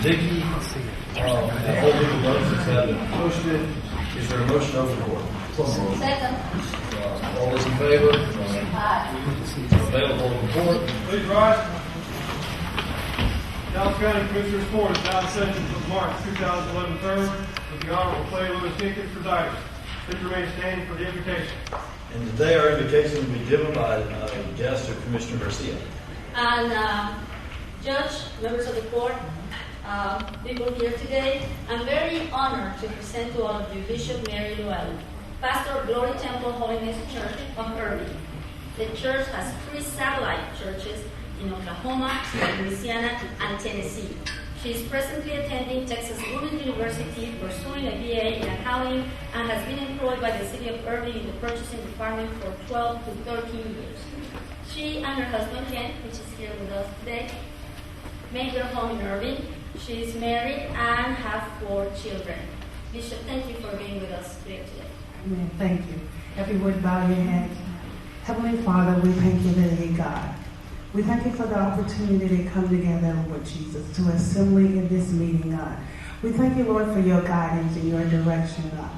Dickey. The whole legal notice has been posted. Is there a motion to open the board? Second. All those in favor? Available report. Please rise. Dallas County Commissioners Court is now in session for March 2011 term with the Honorable Clay Lewis Jenkins presiding. Please remain standing for the invocation. And today our invocation will be given by a guest of Commissioner Garcia. And Judge, members of the court, people here today, I'm very honored to present to all of you Bishop Mary Llewellyn, pastor of Glory Temple Holiness Church of Irving. The church has 3 satellite churches in Oklahoma, Louisiana, and Tennessee. She is presently attending Texas Women University, pursuing a BA in accounting, and has been employed by the city of Irving in the purchasing department for 12 to 13 years. She and her husband, Ken, which is here with us today, made their home in Irving. She is married and have 4 children. Bishop, thank you for being with us here today. Amen. Thank you. Everyone bow your heads. Heavenly Father, we thank you today, God. We thank you for the opportunity to come together, Lord Jesus, to assembly in this meeting, God. We thank you, Lord, for your guidance and your direction, God.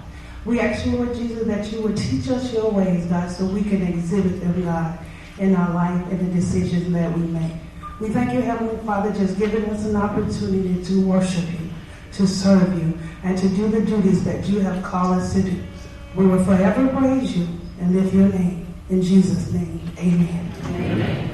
We ask you, Lord Jesus, that you would teach us your ways, God, so we can exhibit them, God, in our life and the decisions that we make. We thank you, Heavenly Father, just giving us an opportunity to worship you, to serve you, and to do the duties that you have called us to do. We will forever praise you and lift your name. In Jesus' name, amen. Amen.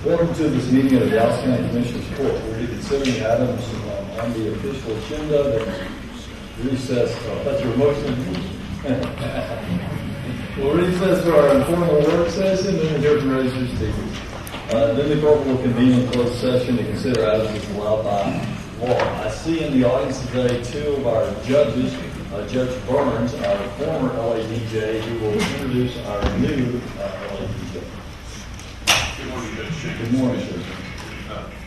Welcome to this meeting of the Dallas County Commissioners Court. We're considering items on the official agenda that recess. That's your motion. We'll recess for our informal work session, then we'll hear from registered speakers. Then the court will convene a closed session to consider items as allowed by law. I see in the audience today 2 of our judges, Judge Burns, our former LADJ, who will introduce our new LADJ. Good morning, Judge Jenkins. Good morning, Judge.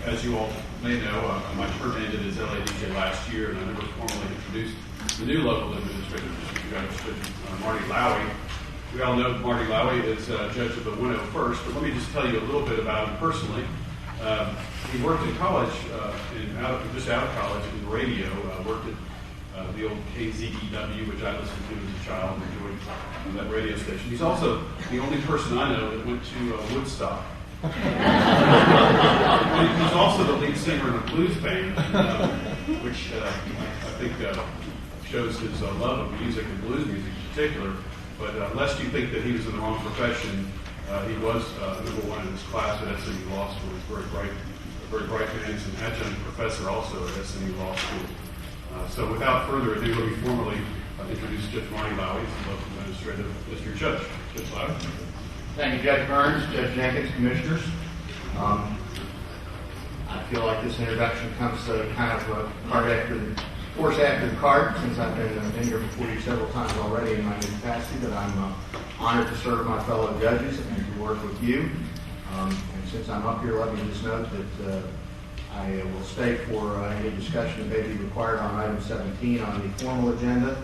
As you all may know, my term ended as LADJ last year, and I never formally introduced the new local administrator, Judge Marty Lowy. We all know Marty Lowy is judge of the 101st, but let me just tell you a little bit about him personally. He worked in college, just out of college, in radio, worked at the old KZEW, which I listened to as a child and enjoyed that radio station. He's also the only person I know that went to Woodstock. He's also the lead singer in a blues band, which I think shows his love of music and blues music in particular. But lest you think that he was in the wrong profession, he was number 1 in his class at SMU Law School. He's very bright man. He's an adjunct professor also at SMU Law School. So without further ado, let me formally introduce Judge Marty Lowy, the local administrative district judge. Judge Lowy. Thank you, Judge Burns, Judge Jenkins, Commissioners. I feel like this introduction comes kind of a horse after the cart, since I've been here before you several times already in my new capacity, that I'm honored to serve my fellow judges and to work with you. And since I'm up here, let me just note that I will stay for any discussion that may be required on item 17 on the formal agenda,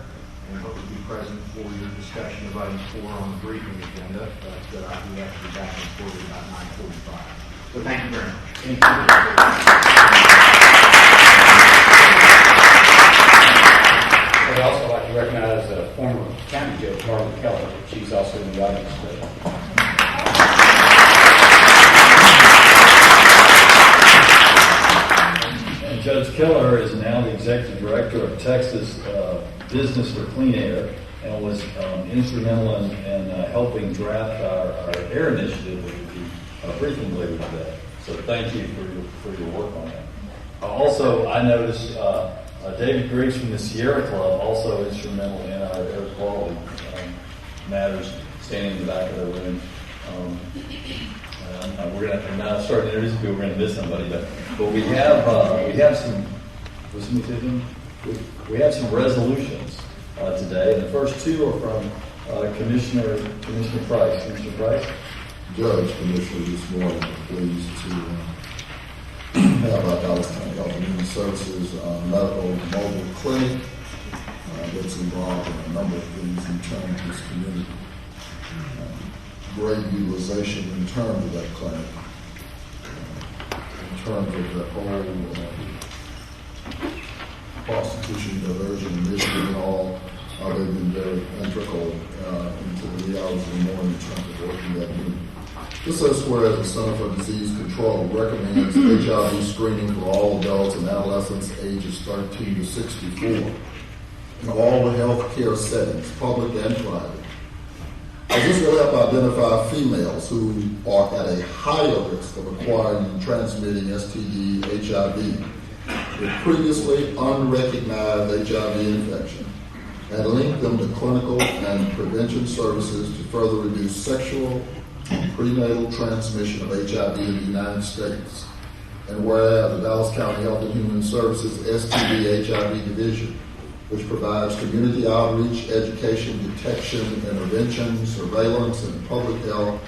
and hope to be present for your discussion of item 4 on the briefing agenda, but I'll be actually back in court at about 9:45. So thank you very much. Thank you. I'd also like to recognize a former county judge, Margaret Keller. She's also in the audience today. And Judge Keller is now the executive director of Texas Business for Clean Air, and was instrumental in helping draft our air initiative that we'll be briefing later today. So thank you for your work on that. Also, I noticed David Griggs from the Sierra Club, also instrumental in our air quality matters, standing in the back of the room. We're going to now start introducing people. We're going to miss somebody, but we have some. Listen to them. We have some resolutions today, and the first 2 are from Commissioner Price. Commissioner Price. Judge, Commissioner, this morning. I'm pleased to have our Dallas County Health and Human Services medical mobile clinic that's involved in a number of things in terms of this community. Great utilization in terms of that clinic, in terms of the whole prostitution, diversion, initiative, and all. They've been very integral into the wee hours of the morning in terms of working that need. This says, whereas the Center for Disease Control recommends HIV screening for all adults and adolescents ages 13 to 64 in all the healthcare settings, public and private. This will help identify females who are at a higher risk of acquiring and transmitting STD, HIV, with previously unrecognized HIV infection, and link them to clinical and prevention services to further reduce sexual and prenatal transmission of HIV in the United States. And whereas the Dallas County Health and Human Services STD HIV Division, which provides community outreach, education, detection, intervention, surveillance, and public health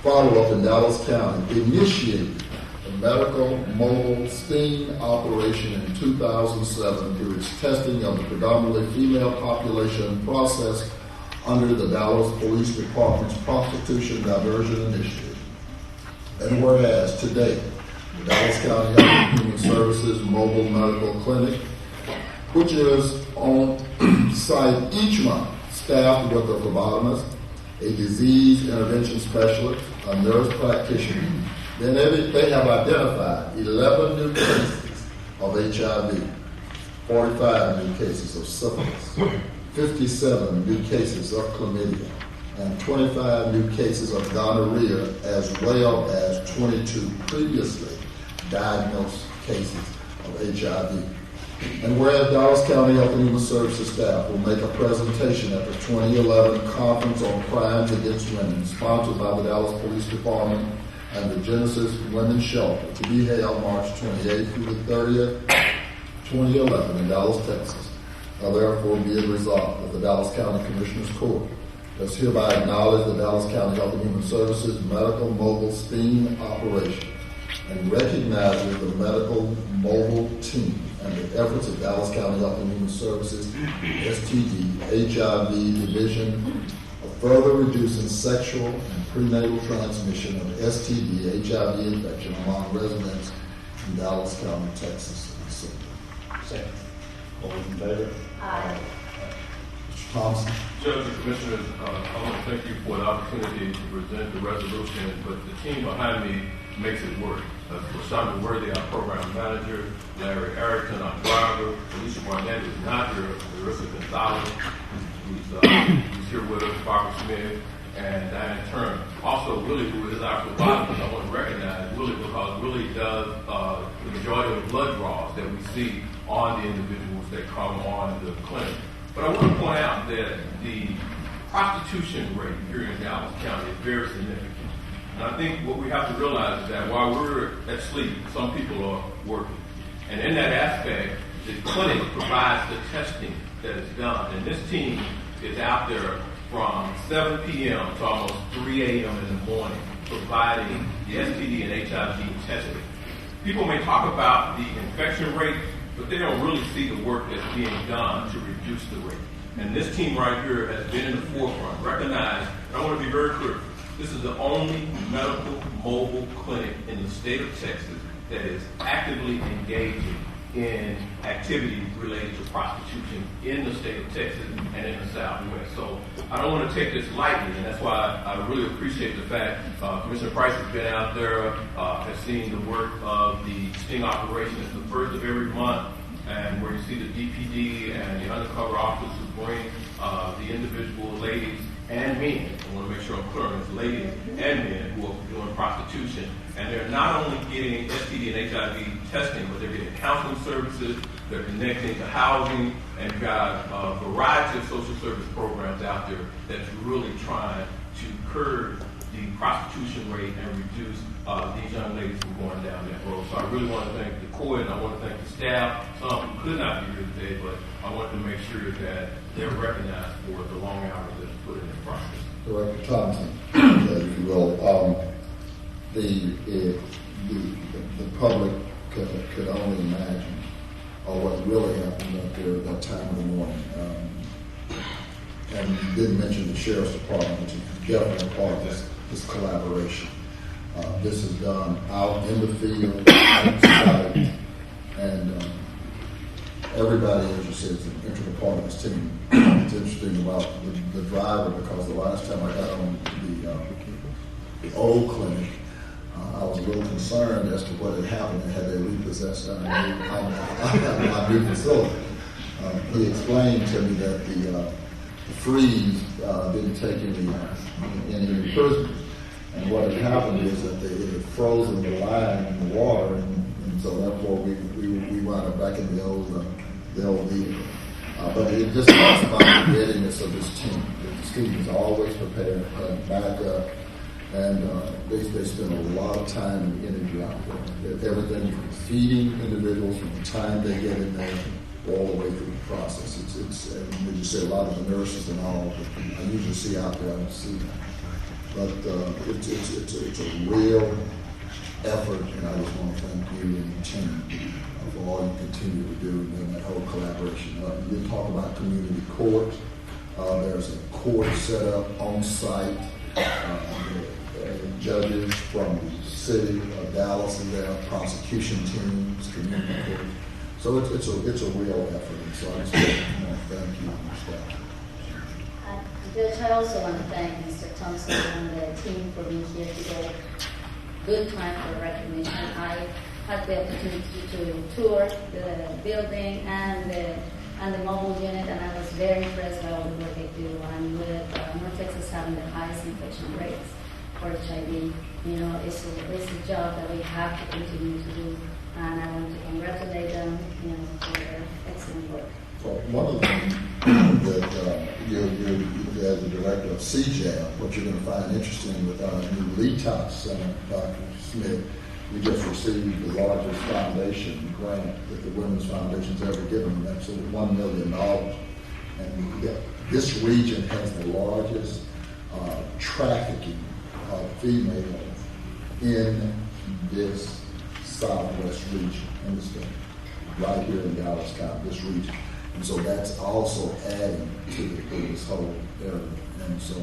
follow-up in Dallas County, initiated a medical mobile sting operation in 2007 through its testing of the predominantly female population process under the Dallas Police Department's Prostitution Diversion Initiative. And whereas today, the Dallas County Health and Human Services Mobile Medical Clinic, which is on site each month, staffed with a phlebotomist, a disease intervention specialist, a nurse practitioner. Then they have identified 11 new cases of HIV, 45 new cases of syphilis, 57 new cases of chlamydia, and 25 new cases of gonorrhea, as well as 22 previously diagnosed cases of HIV. And whereas Dallas County Health and Human Services staff will make a presentation at the 2011 Conference on Crimes Against Women, sponsored by the Dallas Police Department and the Genesis Women's Shelter, to be held March 28th through the 30th, 2011 in Dallas, Texas. Now therefore be it resolved that the Dallas County Commissioners Court does hereby acknowledge the Dallas County Health and Human Services medical mobile sting operation and recognizes the medical mobile team and the efforts of Dallas County Health and Human Services STD HIV Division of further reducing sexual and prenatal transmission of STD HIV infection among residents in Dallas County, Texas. Second. All those in favor? Aye. Mr. Thompson. Judge and Commissioners, I want to thank you for the opportunity to present the resolution, but the team behind me makes it work. Rashonda Worthy, our program manager, Larry Erickson, our driver, Alicia Barnett is not here, Larissa Gonzalez, who's here with us, Barbara Smith, and Diane Turner. Also, Willie, who is our phlebotomist, I want to recognize Willie because Willie does the majority of the blood draws that we see on the individuals that come on the clinic. But I want to point out that the prostitution rate here in Dallas County is very significant. And I think what we have to realize is that while we're at sleep, some people are working. And in that aspect, the clinic provides the testing that is done. And this team is out there from 7 p.m. to almost 3 a.m. in the morning providing the STD and HIV testing. People may talk about the infection rate, but they don't really see the work that's being done to reduce the rate. And this team right here has been in the forefront. Recognize, and I want to be very clear, this is the only medical mobile clinic in the state of Texas that is actively engaging in activities related to prostitution in the state of Texas and in the Southwest. So I don't want to take this lightly, and that's why I really appreciate the fact Commissioner Price has been out there, has seen the work of the sting operation. It's the first of every month, and where you see the DPD and the undercover officers who bring the individual ladies and men, I want to make sure I'm clear on this, ladies and men who are doing prostitution, and they're not only getting STD and HIV testing, but they're getting counseling services, they're connecting to housing, and you've got a variety of social service programs out there that's really trying to curb the prostitution rate and reduce these young ladies from going down that road. So I really want to thank the court, and I want to thank the staff. Some who could not be here today, but I want to make sure that they're recognized for the long hours that are put in the process. Director Thompson, if you will, the public could only imagine what really happened up there at that time of the morning. And you didn't mention the sheriff's department, which is definitely part of this collaboration. This is done out in the field, outside, and everybody, as you said, is an integral part of this team. It's interesting about the driver, because the last time I got on the old clinic, I was a little concerned as to what had happened and had they repossessed our new facility. He explained to me that the freeze didn't take any prisoners. And what had happened is that it had frozen the line in the water, and so therefore we wound up back in the old vehicle. But it just talks about the readiness of this team. The students are always prepared, back up, and they spend a lot of time and energy out there. Everything from feeding individuals from the time they get in there all the way through the process. And as you say, a lot of the nurses and all, I usually see out there, I don't see that. But it's a real effort, and I just want to thank you and the team for all you continue to do in that whole collaboration. You did talk about community court. There's a court set up on site. Judges from the city of Dallas and their prosecution teams, community court. So it's a real effort. And so I just want to thank you and your staff. Judge, I also want to thank Mr. Thompson and the team for being here today. Good time for recognition. I had the opportunity to tour the building and the mobile unit, and I was very impressed by all the work they do. And with North Texas having the highest infection rates for HIV, it's a job that we have to continue to do. And I want to congratulate them, for their excellent work. Well, one of the things that you as the director of CJAP, what you're going to find interesting with our new LETOP Center, Dr. Smith, we just received the largest foundation grant that the Women's Foundation's ever given, and that's $1 million. And this region has the largest trafficking of females in this southwest region in the state, right here in Dallas County, this region. And so that's also adding to this whole area. And so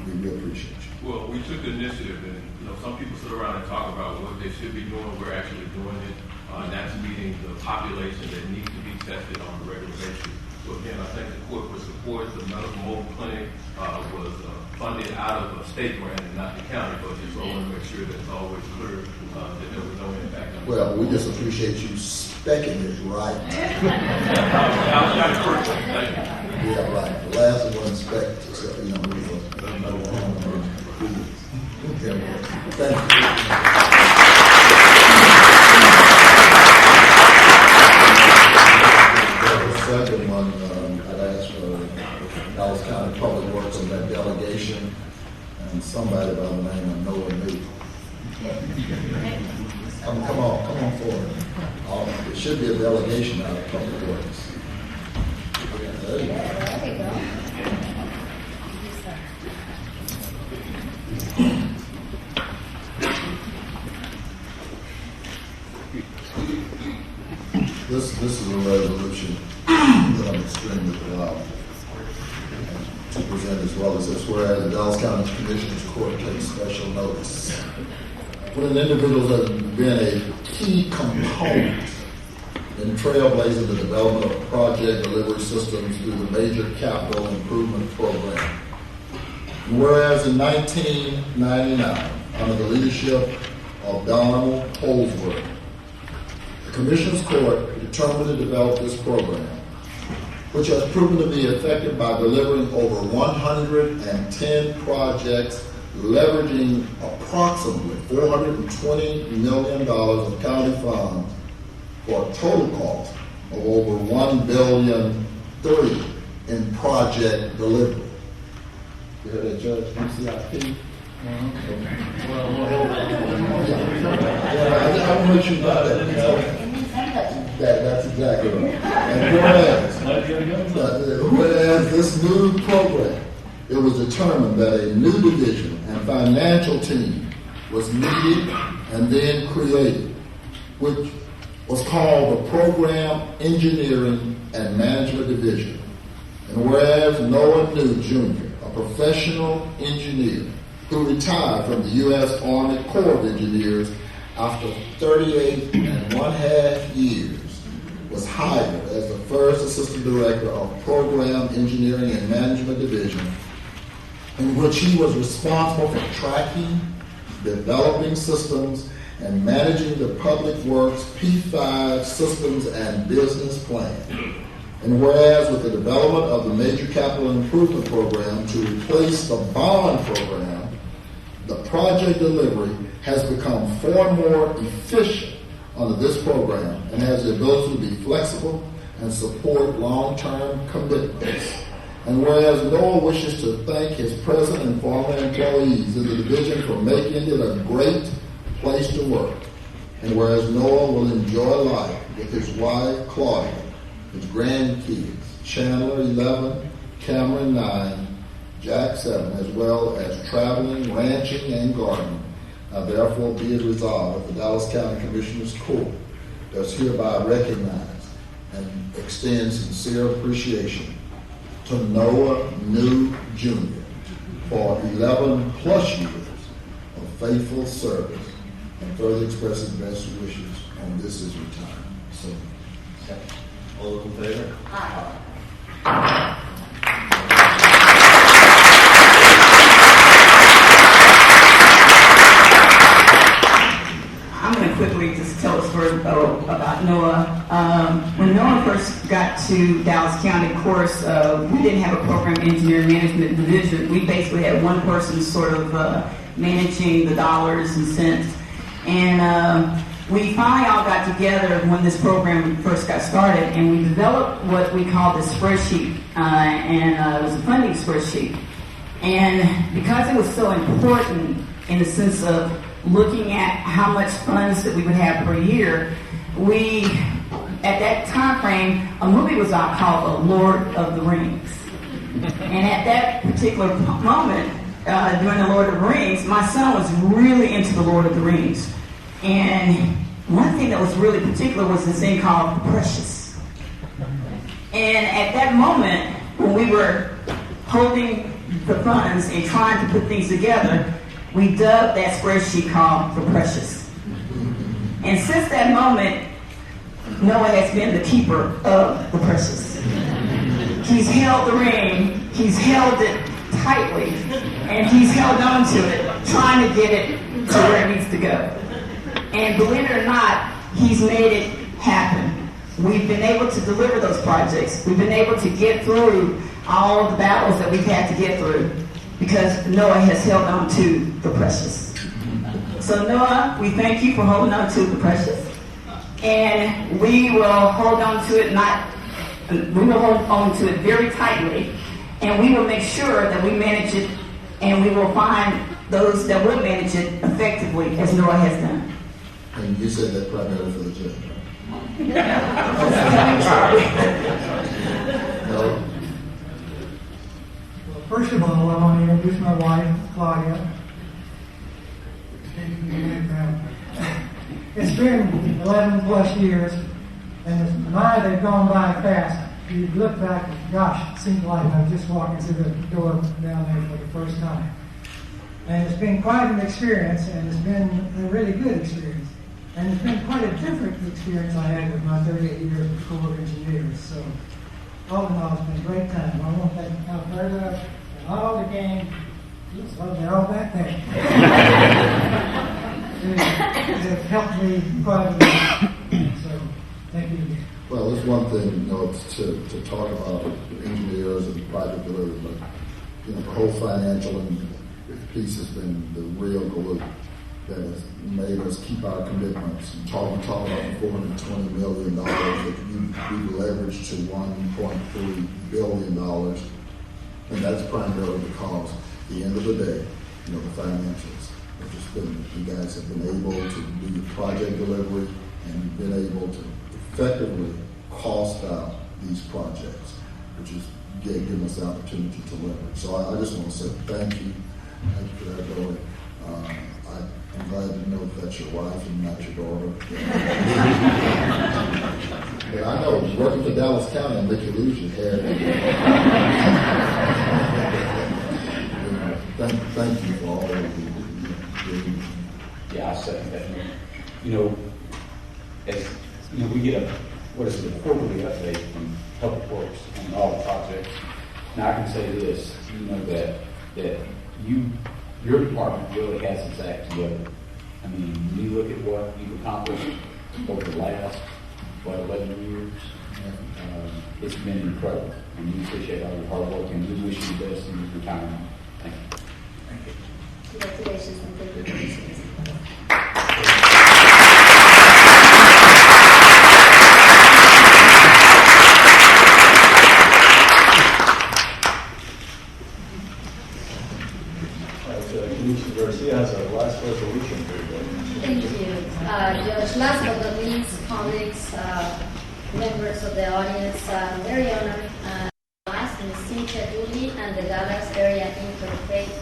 we really appreciate you. Well, we took the initiative, and some people sit around and talk about what they should be doing. We're actually doing it, and that's meeting the population that needs to be tested on a regular basis. So again, I thank the court for support. The medical mobile clinic was funded out of a state grant and not the county budget. So I want to make sure that it's always clear that there was no impact on. Well, we just appreciate you specking it right. I'll try to first. Thank you. Yeah, right. The last one spec, so, we were thank you. The second one, I'd ask for Dallas County Public Works on that delegation, and somebody by the name of Noah Newton. Come on forward. It should be a delegation out of Public Works. There you go. This is a resolution that I'm extremely proud to present as well as this. Whereas the Dallas County Commissioners Court takes special notice when an individual has been a key component in trailblazing the development of project delivery systems through the Major Capital Improvement Program. Whereas in 1999, under the leadership of Donald Holsworth, the Commissioners Court determined to develop this program, which has proven to be effective by delivering over 110 projects leveraging approximately $420 million of county funds for a total cost of over $1.3 billion in project delivery. You heard that, Judge? MCIP Well, hold on. I want to make sure about that. That's exactly right. And whereas this new program, it was determined that a new division and financial team was needed and then created, which was called the Program Engineering and Management Division. And whereas Noah New Jr., a professional engineer who retired from the U.S. Army Corps of Engineers after 38.5 years, was hired as the first Assistant Director of Program Engineering and Management Division, in which he was responsible for tracking, developing systems, and managing the Public Works P5 systems and business plan. And whereas with the development of the Major Capital Improvement Program to replace the bond program, the project delivery has become far more efficient under this program and has the ability to be flexible and support long-term commitments. And whereas Noah wishes to thank his present and former employees in the division for making it a great place to work, and whereas Noah will enjoy life with his wife Claudia, his grandkids, Chandler 11, Cameron 9, Jack 7, as well as traveling, ranching, and gardening. Now therefore be it resolved that the Dallas County Commissioners Court does hereby recognize and extend sincere appreciation to Noah New Jr. for 11 plus years of faithful service and further expresses best wishes on this his retirement. So, All those in favor? I'm going to quickly just tell a story about Noah. When Noah first got to Dallas County, of course, we didn't have a program engineering management division. We basically had one person sort of managing the dollars and cents. And we finally all got together when this program first got started, and we developed what we called the spreadsheet, and it was a funding spreadsheet. And because it was so important in the sense of looking at how much funds that we would have per year, we, at that time frame, a movie was out called The Lord of the Rings. And at that particular moment, during The Lord of the Rings, my son was really into The Lord of the Rings. And one thing that was really particular was this thing called Precious. And at that moment, when we were holding the funds and trying to put things together, we dubbed that spreadsheet called The Precious. And since that moment, Noah has been the keeper of the precious. He's held the ring, he's held it tightly, and he's held on to it, trying to get it to where it needs to go. And believe it or not, he's made it happen. We've been able to deliver those projects. We've been able to get through all of the battles that we've had to get through because Noah has held on to the precious. So Noah, we thank you for holding on to the precious. And we will hold on to it very tightly, and we will make sure that we manage it, and we will find those that will manage it effectively as Noah has done. and you said that primarily for the judge, right? No? Well, first of all, I want to introduce my wife, Claudia. It's been 11 plus years, and they've gone by fast. You look back, gosh, it seems like I was just walking through the door down there for the first time. And it's been quite an experience, and it's been a really good experience. And it's been quite a different experience I had with my 38 years of Corps of Engineers. So, all in all, it's been a great time. I want to thank Alberta and all the gang. Well, they're all back there. They've helped me quite a bit. So, thank you again. Well, it's one thing, to talk about engineers and project delivery, but the whole financial piece has been the real glue that has made us keep our commitments. We talk about the $420 million that we've leveraged to $1.3 billion, and that's primarily because at the end of the day, the financials. It's just been, you guys have been able to do your project delivery and you've been able to effectively cost out these projects, which is giving us the opportunity to leverage. So I just want to say thank you. Thank you for that, Lord. I'm glad to know that's your wife and not your daughter. But I know, working for Dallas County will make you lose your hair. Thank you for all that you do. Yeah, I second that. As we get a quarterly update from Public Works on all the projects. Now I can say this, that your department really has its act together. I mean, when you look at what you've accomplished over the last 11 years, it's been incredible. And we appreciate all your hard work, and we wish you the best in your retirement. Thank you. Thank you. Congratulations and thank you, Commissioners. Commissioner Garcia has our last resolution. Thank you, Judge. Last but not least, colleagues, members of the audience, I'm very honored to ask Ms. Cynthia Dooley and the Dallas Area Interfaith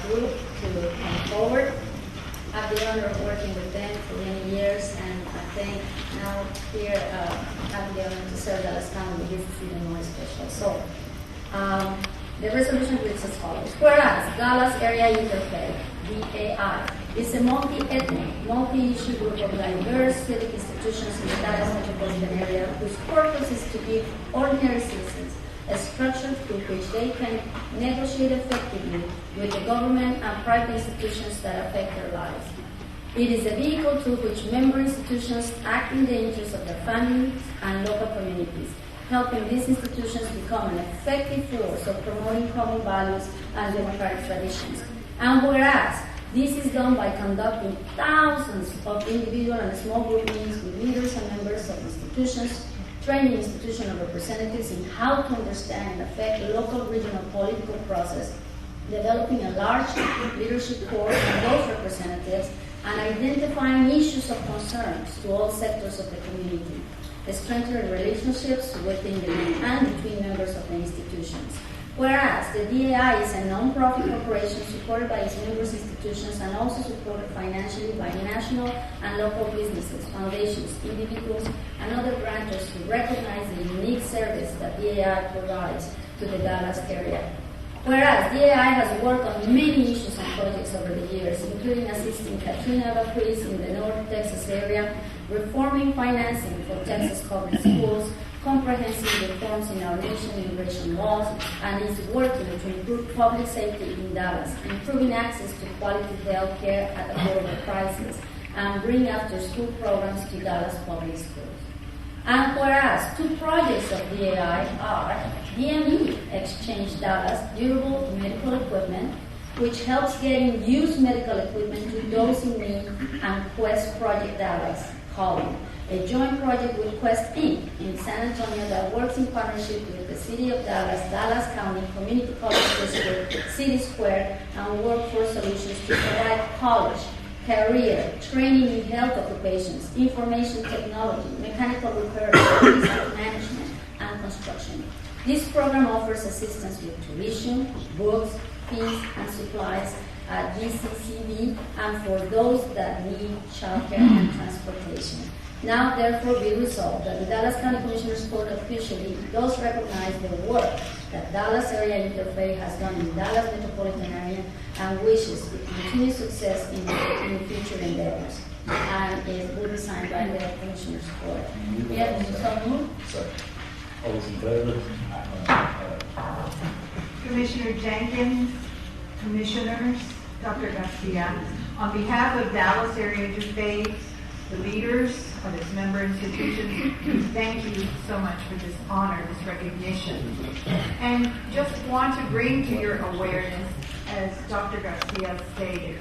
Group to come forward. I've the honor of working with them for many years, and I think now here I have the honor to serve Dallas County. This is even more special. So, the resolution reads as follows. Whereas Dallas Area Interfaith, DAI, is a multi-ethnic, multi-issue group of diverse civic institutions in the Dallas metropolitan area whose purpose is to give ordinary citizens a structure through which they can negotiate effectively with the government and private institutions that affect their lives. It is a vehicle through which member institutions act in the interest of their families and local communities, helping these institutions become an effective force of promoting common values and democratic traditions. And whereas this is done by conducting thousands of individual and small group meetings with leaders and members of institutions, training institutional representatives in how to understand and affect local regional political process, developing a large leadership corps of those representatives, and identifying issues of concerns to all sectors of the community, strengthening relationships within and between members of the institutions. Whereas the DAI is a non-profit corporation supported by its members' institutions and also supported financially by national and local businesses, foundations, individuals, and other grantors who recognize the unique service that DAI provides to the Dallas area. Whereas DAI has worked on many issues and projects over the years, including assisting Katrina evacuees in the North Texas area, reforming financing for Texas public schools, comprehensive reforms in our nation's immigration laws, and is working to improve public safety in Dallas, improving access to quality health care at affordable prices, and bring after-school programs to Dallas public schools. And whereas two projects of DAI are DME Exchange Dallas Durable Medical Equipment, which helps getting used medical equipment to those in need, and Quest Project Dallas, Holland, a joint project with Quest Inc. in San Antonio that works in partnership with the City of Dallas, Dallas County, Community College District, City Square, and Workforce Solutions to provide college, career, training in health occupations, information technology, mechanical repair, research management, and construction. This program offers assistance with tuition, books, fees, and supplies at DCCB, and for those that need childcare and transportation. Now, therefore, be resolved that the Dallas County Commissioners Court officially does recognize the work that Dallas Area Interfaith has done in Dallas metropolitan area and wishes it continued success in future endeavors. And it will be signed by the Commissioners Court. Yeah, so moved. All those in favor? Commissioner Jenkins, Commissioners, Dr. Garcia, on behalf of Dallas Area Interfaith, the leaders of its member institutions, thank you so much for this honor, this recognition. And just want to bring to your awareness, as Dr. Garcia stated,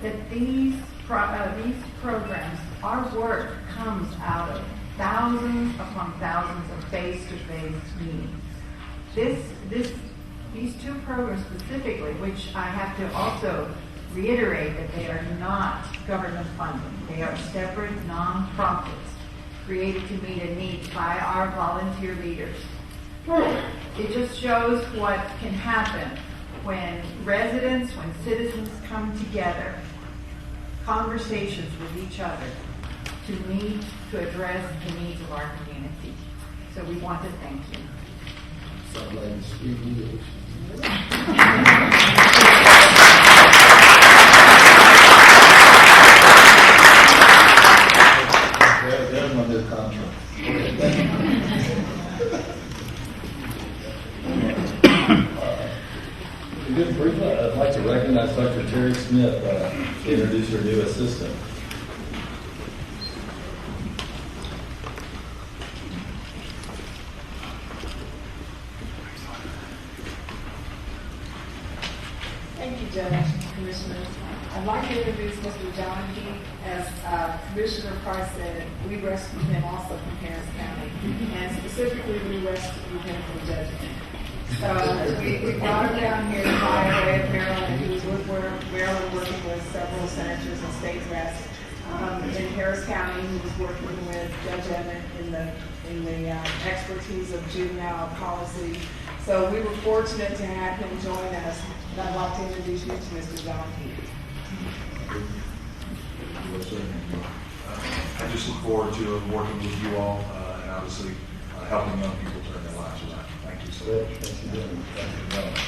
that these programs, our work comes out of thousands upon thousands of face-to-face meetings. These two programs specifically, which I have to also reiterate that they are not government funded. They are separate nonprofits created to meet a need by our volunteer leaders. It just shows what can happen when residents, when citizens come together, conversations with each other to meet, to address the needs of our community. So we want to thank you. Sounds like it's 3 years. There's my new contract. Okay, thank you. Good briefly, I'd like to recognize Dr. Terry Smith to introduce her new assistant. Thank you, Judge, Commissioners. I'd like to introduce Mr. John Heath. As Commissioner Price said, we rescued him also from Harris County, and specifically we rescued him from judgment. So we brought him down here by way of Maryland. He was with Maryland working with several senators and state reps. In Harris County, he was working with Judge Emmett in the expertise of juvenile policy. So we were fortunate to have him join us. And I'd like to introduce you to Mr. John Heath. I just look forward to working with you all and obviously helping young people turn their lives around. Thank you so much. Thank you very much.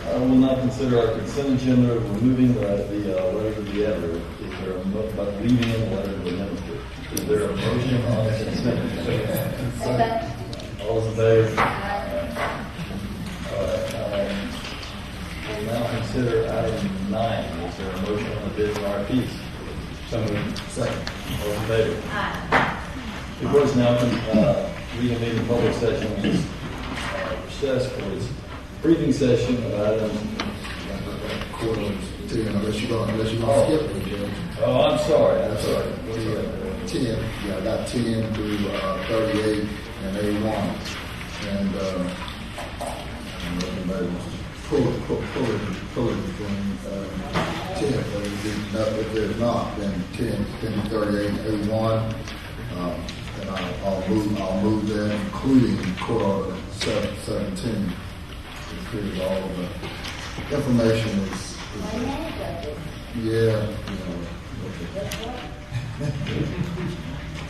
I will now consider our consent agenda removing the letter to the editor. Is there but leaving in the letter to the minister? Is there a motion on the consent agenda? All those in favor? All right. We'll now consider item 9. Is there a motion on the bids and RFPs? So moved. Second. All those in favor? The court is now reconvening public session on this recess for its briefing session of items. Unless you're going to skip it, Judge. Oh, I'm sorry. 10, yeah, I got 10 through 38 and 81. And everybody was pull it between 10. If there's not, then 10 to 38, 81. And I'll move that, including court order 17. Because all of the information is yeah,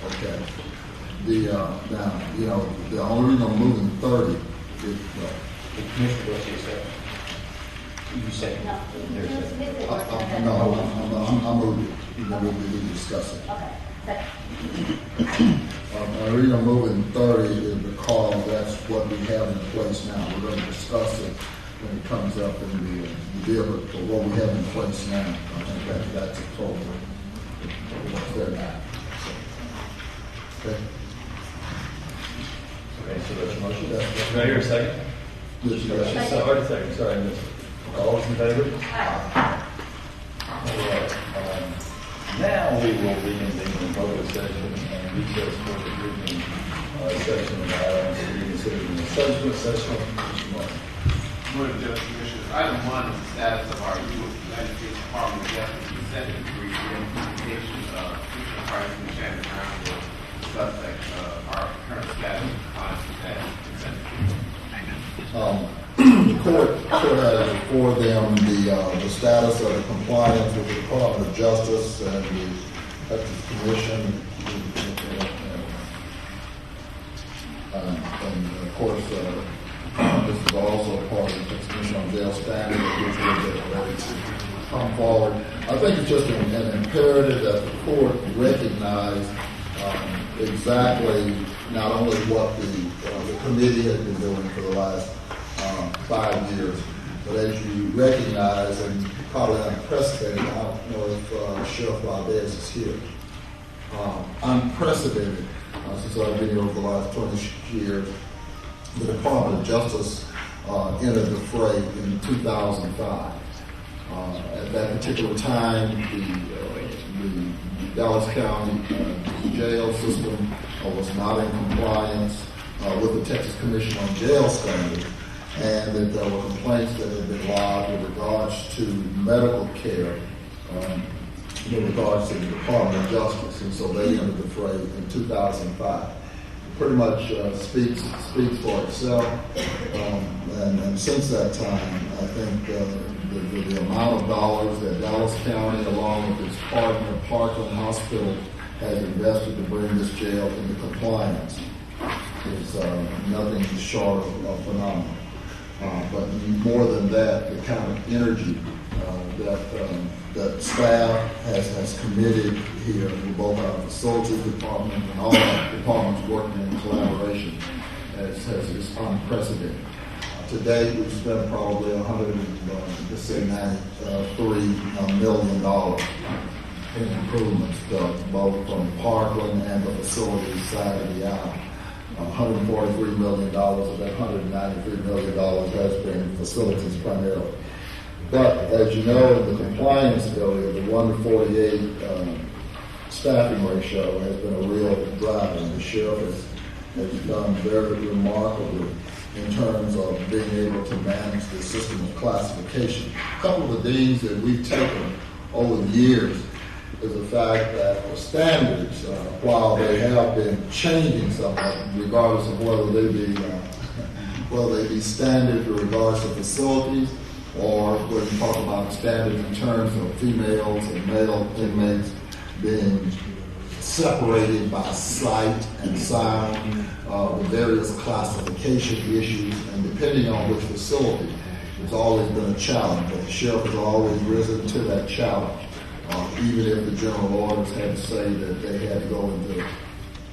okay. Now, the only reason I'm moving 30 is, The commissioner was here, you said. No, I'm moving. We discuss it. Okay. The reason I'm moving 30 is because that's what we have in place now. We're going to discuss it when it comes up in the deal, but what we have in place now, I think that's a total. What's there now. Okay. Okay, so that's your motion. Do I hear a second? Yes, So hard to second. Sorry, I missed it. All those in favor? All right. Now we will reconvene in public session and recess for the briefing session of items to be considered in the subsequent session. Mr. Martin. Morning, Judge Commissioners. Item 1 is the status of our United States Department of Justice consent decree for implementation of future price and Shannon Brown will discuss our current status of compliance with that consent decree. The court has before them the status of the compliance with the Department of Justice and the Texas Commission, and of course, this is also part of the Texas Commission on Jail Standards, which we're getting ready to come forward. I think it's just an imperative that the court recognize exactly not only what the committee has been doing for the last 5 years, but as you recognize, and probably unprecedented, I don't know if Sheriff Valdez is here, unprecedented since I've been here over the last 20 years, the Department of Justice entered the fray in 2005. At that particular time, the Dallas County jail system was not in compliance with the Texas Commission on Jail Standards, and that there were complaints that had been lodged with regards to medical care in regards to the Department of Justice, and so they entered the fray in 2005. Pretty much speaks for itself, and since that time, I think the amount of dollars that Dallas County, along with its partner Parkland Hospital, has invested to bring this jail into compliance is nothing short of phenomenal. But more than that, the kind of energy that staff has committed here with both our facilities department and all our departments working in collaboration is unprecedented. To date, we've spent probably $93 million in improvements, both from Parkland and the facilities side of the aisle. $143 million of that $193 million has been facilities primarily. But as you know, in the compliance area, the 1-to-48 staffing ratio has been a real driver, and the sheriff has done very remarkably in terms of being able to manage the system of classification. A couple of the things that we've taken over the years is the fact that the standards, while they have been changing somewhat, regardless of whether they be standards in regards to facilities, or when you talk about standards in terms of females and male inmates being separated by sight and sound, the various classification issues, and depending on which facility, it's always been a challenge. But the sheriff has always risen to that challenge, even if the general orders had to say that they had to go into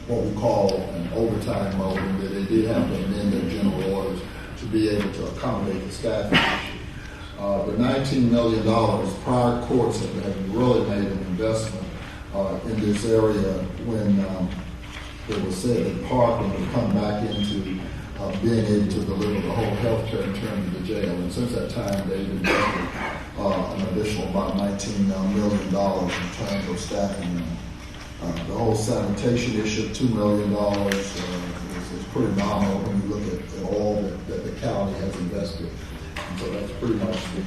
what we call an overtime mode, and that they did have to amend their general orders to be able to accommodate the staffing issue. The $19 million, prior courts have really made an investment in this area when it was said that Parkland would come back into being able to deliver the whole health care in terms of the jail. And since that time, they've invested an additional about $19 million in terms of staffing. The whole sanitation issue, $2 million, is pretty nominal when you look at all that the county has invested. And so that's pretty much the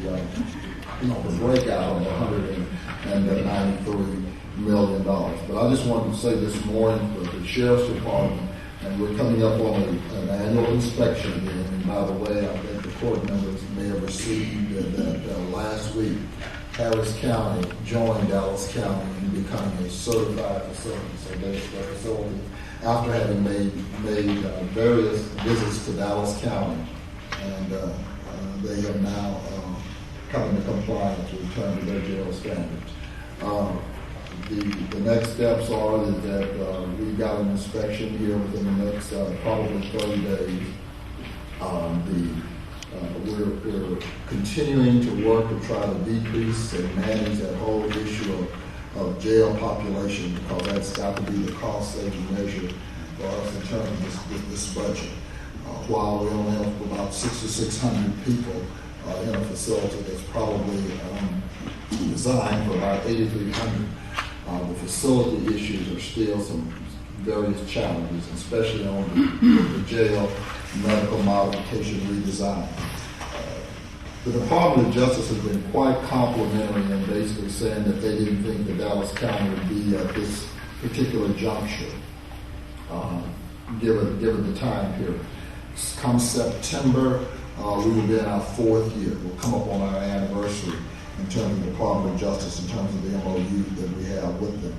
breakout of $193 million. But I just wanted to say this morning that the Sheriff's Department, and we're coming up on an annual inspection again. And by the way, I think the court members may have received that last week, Harris County joined Dallas County in becoming a certified facility. So their facility, after having made various visits to Dallas County, and they have now come into compliance with terms of their jail standards. The next steps are that we've got an inspection here within the next probably 30 days. We're continuing to work to try to decrease and manage that whole issue of jail population, because that's got to be the cost-saving measure for us in terms of this budget. While we only have about 6,600 people in a facility that's probably designed for about 8,300, the facility issues are still some various challenges, especially on the jail medical modification redesign. The Department of Justice has been quite complimentary in basically saying that they didn't think that Dallas County would be at this particular juncture, given the time period. Come September, we will be in our 4th year. We'll come up on our anniversary in terms of the Department of Justice, in terms of the MOU that we have with them.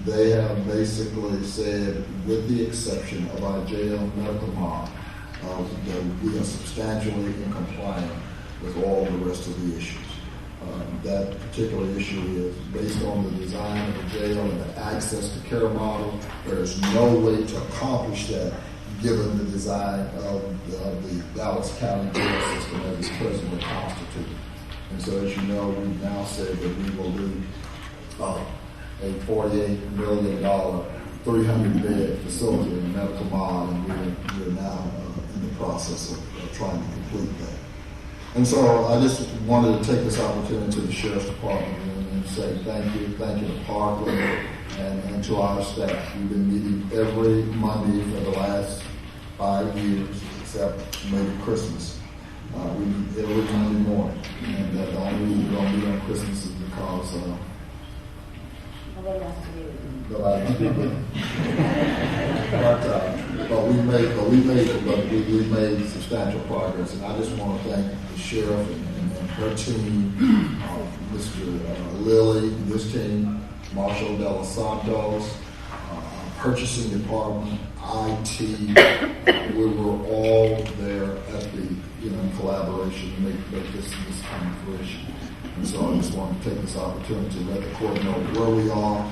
They have basically said, with the exception of our jail medical mod, that we are substantially in compliance with all the rest of the issues. That particular issue is based on the design of the jail and the access to care model. There is no way to accomplish that given the design of the Dallas County jail system as it's presently constituted. And so, as you know, we've now said that we will do a $48 million, 300-bed facility in the medical mod, and we're now in the process of trying to complete that. And so I just wanted to take this opportunity to the Sheriff's Department and say thank you to Parkland and to our staff. We've been meeting every Monday for the last 5 years, except maybe Christmas. We meet every Monday morning, and the only reason we don't meet on Christmas is because Nobody wants to be with you. but we've made substantial progress, and I just want to thank the sheriff and her team, Mr. Lilly, and this team, Marshall De Los Santos, purchasing department, IT. We were all there at the collaboration to make this come to fruition. And so I just want to take this opportunity to let the court know where we are,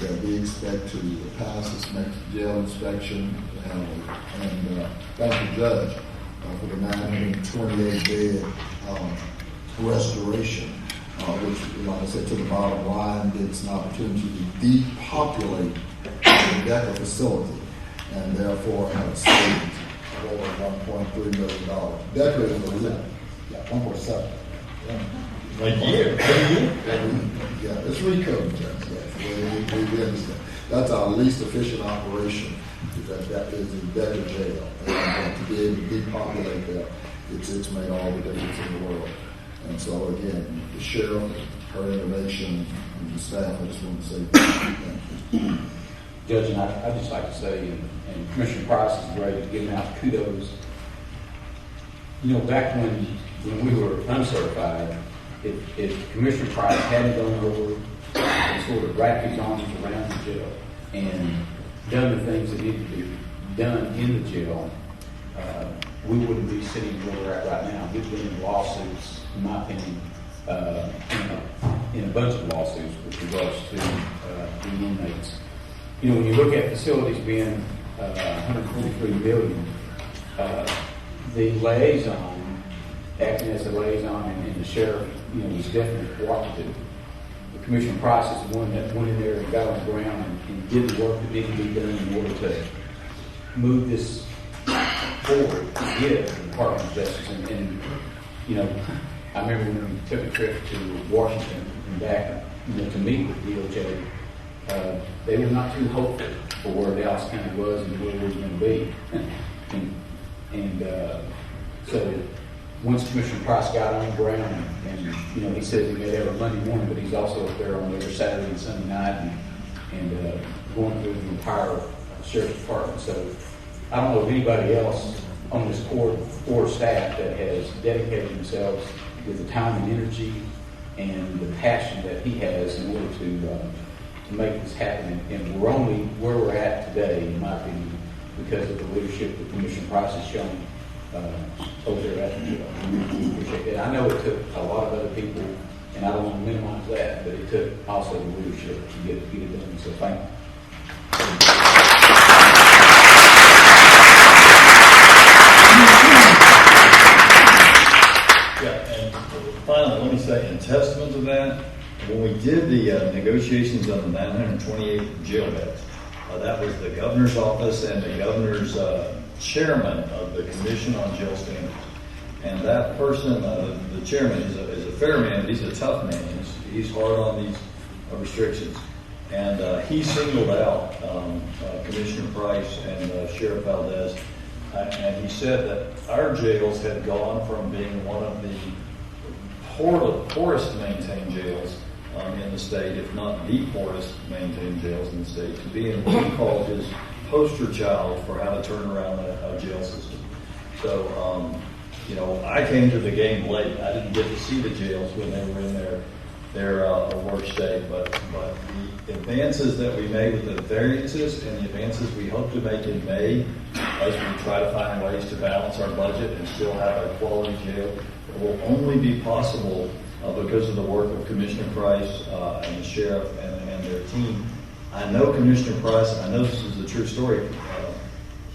that we expect to pass this next jail inspection, and thank the judge for the 928 bed restoration, which, like I said, to the bottom line, it's an opportunity to depopulate the Decker facility, and therefore have saved over $1.3 million. Decker is the limit. Yeah, 1.7. A year. Yeah, it's recode. Yes, we understand. That's our least efficient operation. That is in Decker jail, and to be able to depopulate that, it's made all the difference in the world. And so again, the sheriff, her innovation, and the staff, I just want to say thank you. Judge, and I'd just like to say, and Commissioner Price is great at giving out kudos. Back when we were uncertified, if Commissioner Price hadn't gone over and sort of wrapped his arms around the jail and done the things that needed to be done in the jail, we wouldn't be sitting where we're at right now. We've been in lawsuits, in my opinion, in a bunch of lawsuits with regards to the inmates. When you look at facilities being $143 million, the liaison, acting as a liaison, and the sheriff, was definitely cooperative. The Commissioner Price is the one that went in there and got on the ground and did the work that needed to be done in order to move this forward to give the Department of Justice. And I remember when we took a trip to Washington and back, to meet with DOJ, they were not too hopeful for where Dallas County was and where we were going to be. So once Commissioner Price got on the ground, and he says he made every Monday morning, but he's also up there on every Saturday and Sunday night and going through the entire sheriff's department. So I don't know of anybody else on this court or staff that has dedicated themselves with the time and energy and the passion that he has in order to make this happen. And we're only where we're at today, in my opinion, because of the leadership that Commissioner Price has shown over there at the jail. We appreciate that. I know it took a lot of other people, and I don't want to minimize that, but it took also the leadership to get it done. So thank you. Yeah, and finally, let me say, in testament to that, when we did the negotiations on the 928 jail beds, that was the governor's office and the governor's chairman of the Commission on Jail Standards. And that person, the chairman, is a fair man, but he's a tough man. He's hard on these restrictions. And he singled out Commissioner Price and Sheriff Valdez, and he said that our jails had gone from being one of the poorest maintained jails in the state, if not the poorest maintained jails in the state, to being what he called his poster child for how to turn around a jail system. So, I came to the game late. I didn't get to see the jails when they were in their worst state, but the advances that we made with the variances and the advances we hope to make in May, as we try to find ways to balance our budget and still have a quality jail, will only be possible because of the work of Commissioner Price and the sheriff and their team. I know Commissioner Price, and I know this is a true story,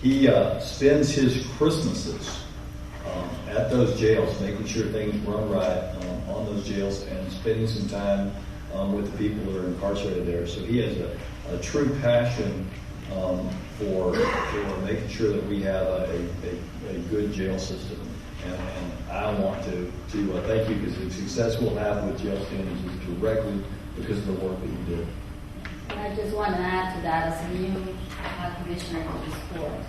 he spends his Christmases at those jails, making sure things run right on those jails and spending some time with the people that are incarcerated there. So he has a true passion for making sure that we have a good jail system. And I want to thank you because the success we'll have with jail standards is directly because of the work that you do. And I just want to add to that, as a new commissioner to this board,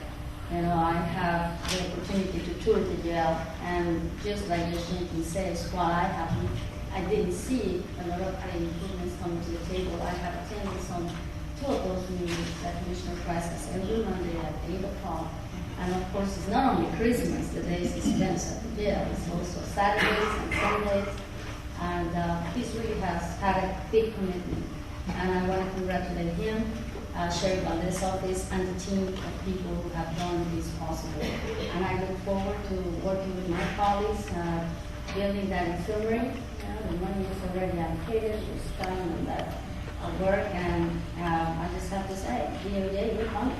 I have the opportunity to tour the jail, and just like Judge Jenkins says, while I didn't see a lot of the improvements coming to the table, I have attended two of those meetings that Commissioner Price has every Monday at 8 o'clock. And of course, it's not only Christmas, the days he spends at the jail, it's also Saturdays and Sundays, and he really has had a big commitment. And I want to congratulate him, Sheriff Valdez's office, and the team of people who have done this possible. And I look forward to working with my colleagues, building that infirmary. The money is already allocated, we're starting on that work, and I just have to say, DOJ, we're coming.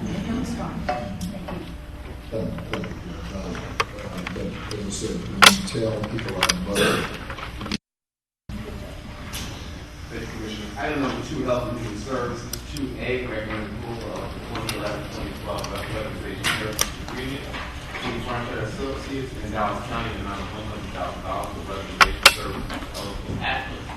We're coming strong. Thank you. As I said, we tell people our budget. Thank you, Commissioner. Item number 2, Health and Human Services. 2A, recommended approval of the 2011-2012 weatherization services agreement between Frontier Associates and Dallas County in the amount of $100,000 for weatherization services eligible applicants.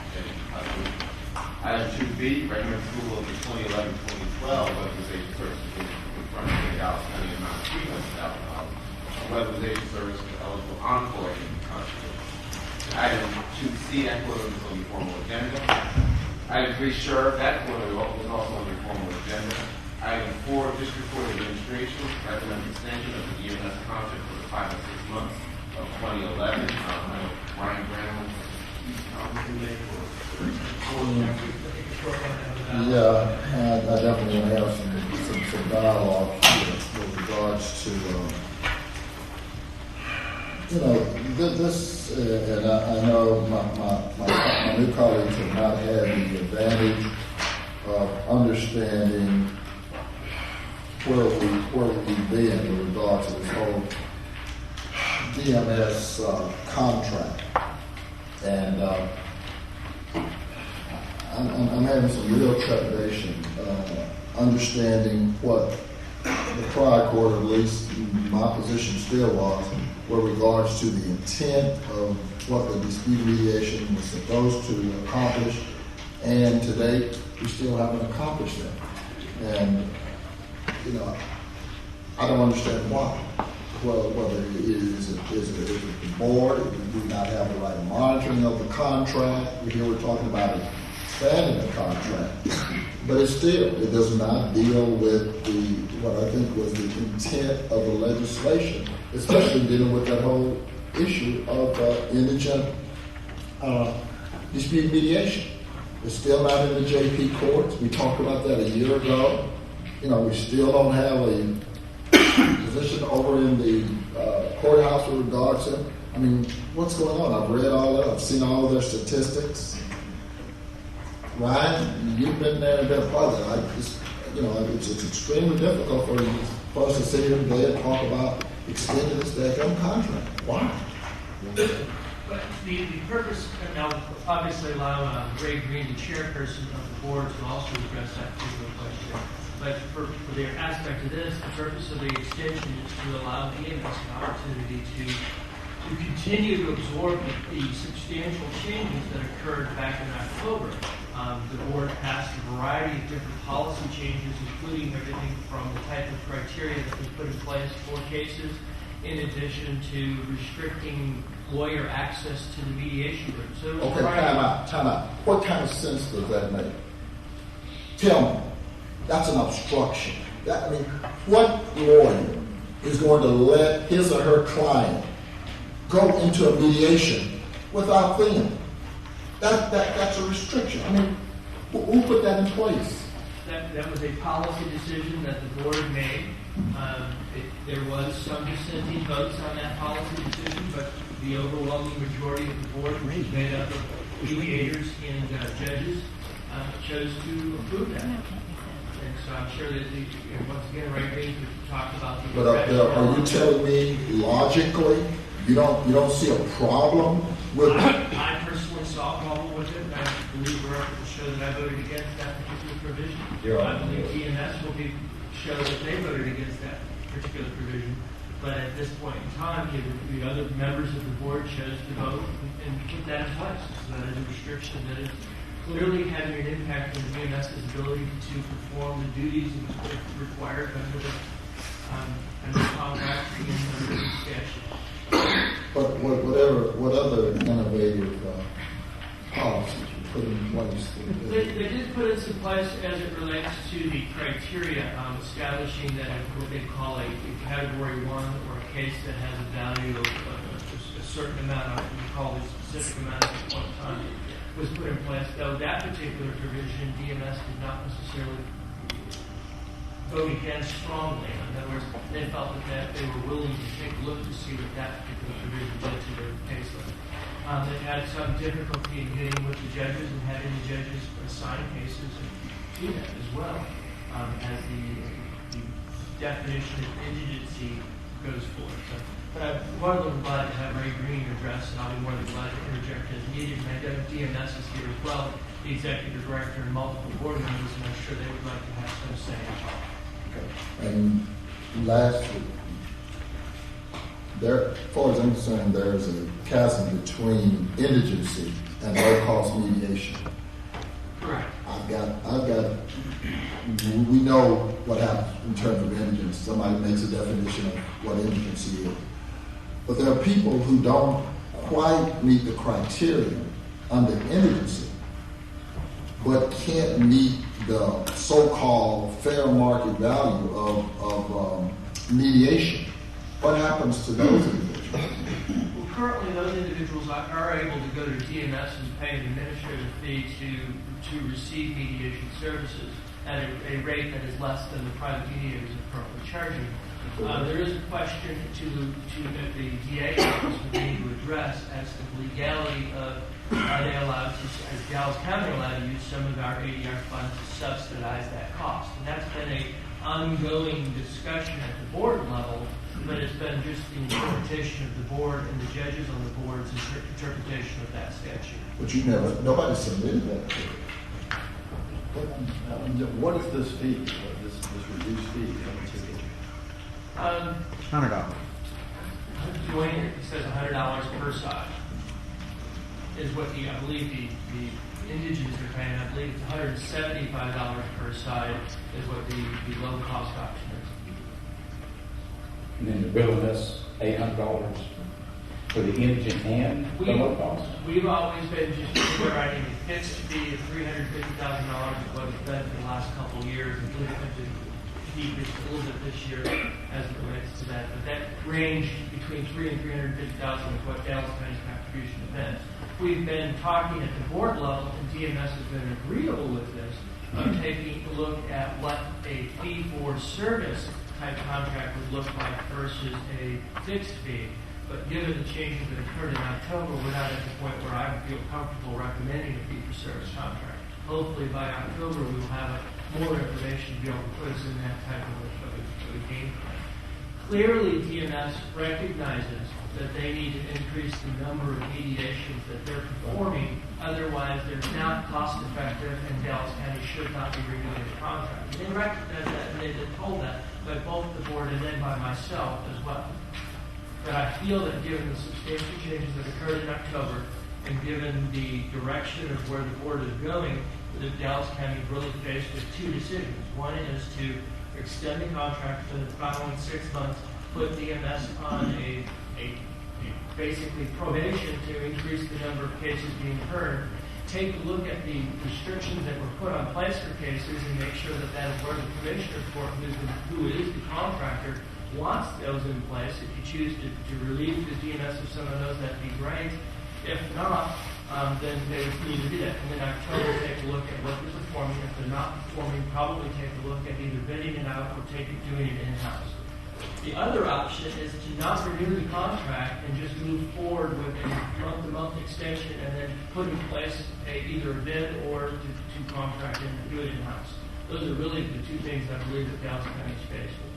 Item 2B, recommended approval of the 2011-2012 weatherization services agreement between Frontier and Dallas County in the amount of $300,000 for weatherization services eligible encore in constitution. Item 2C, that quarter is on the formal agenda. Item 3, Sheriff, that quarter is also on the formal agenda. Item 4, District Court Administration, recommend extension of the EMS contract for the 5 and 6 months of 2011. Brian Brown, Yeah, I definitely want to have some dialogue with regards to, this, and I know my new colleagues have not had the advantage of understanding where we've been in regards to this whole DMS contract. And I'm having some real trepidation understanding what the prior court, at least my position still was, with regards to the intent of what the dispute mediation was supposed to accomplish, and to date, we still haven't accomplished that. And, I don't understand why. Well, whether it is the board, we do not have the right monitoring of the contract. Here we're talking about expanding the contract, but it does not deal with what I think was the intent of the legislation, especially dealing with that whole issue of indigent dispute mediation. It's still not in the JP courts. We talked about that a year ago. We still don't have a position over in the courthouse with regards to, what's going on? I've read all that. I've seen all of their statistics. Ryan, you've been there and been a part of that. It's extremely difficult for us to sit here today and talk about extending this damn contract. Why? But the purpose, and I'll obviously allow Ray Green, the chairperson of the board, to also address that particular question. But for the aspect of this, the purpose of the extension is to allow EMS an opportunity to continue to absorb the substantial changes that occurred back in October. The board passed a variety of different policy changes, including everything from the type of criteria that we put in place for cases, in addition to restricting lawyer access to the mediation room. So okay, time out. What kind of sense does that make? Tell me. That's an obstruction. What lawyer is going to let his or her client go into a mediation without them? That's a restriction. Who put that in place? That was a policy decision that the board made. There was some dissenting votes on that policy decision, but the overwhelming majority of the board, which is made up of mediators and judges, chose to approve that. And so I'm sure that, once again, Ray Green could talk about the... But are you telling me logically you don't see a problem with it? I personally saw a problem with it, and I believe we're able to show that I voted against that particular provision. I believe EMS will show that they voted against that particular provision. But at this point in time, the other members of the board chose to vote and put that in place. So that is a restriction that is clearly having an impact on DMS's ability to perform the duties required under the contract and under the statute. But what other innovative policies you put in place? They did put in some place as it relates to the criteria, establishing that what they call a category 1 or a case that has a value of a certain amount, we call it a specific amount at one time, was put in place. Though that particular provision, DMS did not necessarily vote against strongly. In other words, they felt that they were willing to take a look to see what that particular provision did to their caseload. They had some difficulty in getting with the judges and having the judges assign cases to that as well, as the definition of indigency goes forward. So, but I'm more than glad to have Ray Green address, and I'll be more than glad to interject as needed. And I know DMS is here as well, the executive director and multiple board members, and I'm sure they would like to have some say as well. And lastly, as far as I'm concerned, there's a chasm between indigency and low-cost mediation. Correct. We know what happens in terms of indigency. Somebody makes a definition of what indigency is. But there are people who don't quite meet the criteria under indigency, but can't meet the so-called fair market value of mediation. What happens to those individuals? Well, currently those individuals are able to go to DMS and pay an administrative fee to receive mediation services at a rate that is less than the private mediators are currently charging. There is a question that the DA office would need to address as to the legality of are they allowed to, as Dallas County allowed to use some of our ADR funds to subsidize that cost. And that's been an ongoing discussion at the board level, but it's been just the interpretation of the board and the judges on the board's interpretation of that statute. But nobody submitted that to you. What is this fee? This reduced fee? $100. Dwayne, it says $100 per side is what I believe the indigenous are paying. I believe it's $175 per side is what the low cost option is. And then they're billing us $800 for the indigent and the low cost. We've always been just writing a fixed fee of $350,000 is what it's been for the last couple of years, including decreased a little bit this year as it relates to that. But that range between $300,000 and $350,000 is what Dallas County's contribution has been. We've been talking at the board level, and DMS has been agreeable with this, of taking a look at what a fee for service type contract would look like versus a fixed fee. But given the changes that occurred in October, we're not at the point where I would feel comfortable recommending a fee for service contract. Hopefully by October we will have more information to be able to put us in that type of a game plan. Clearly DMS recognizes that they need to increase the number of mediations that they're performing, otherwise they're not cost effective and Dallas County should not be renewing the contract. And they recognize that and they've been told that by both the board and then by myself as well. But I feel that given the substantial changes that occurred in October and given the direction of where the board is going, that Dallas County is really faced with two decisions. One is to extend the contract for the following 6 months, put DMS on a basically probation to increase the number of cases being heard, take a look at the restrictions that were put on place for cases and make sure that that is where the commissioner court, who is the contractor, wants those in place. If you choose to relieve the DMS of some of those, that'd be great. If not, then they would need to do that. And then October, take a look at what they're performing. If they're not performing, probably take a look at either bidding it out or doing it in-house. The other option is to not renew the contract and just move forward with a month-to-month extension and then put in place either a bid or to contract and do it in-house. Those are really the two things I believe that Dallas County is faced with.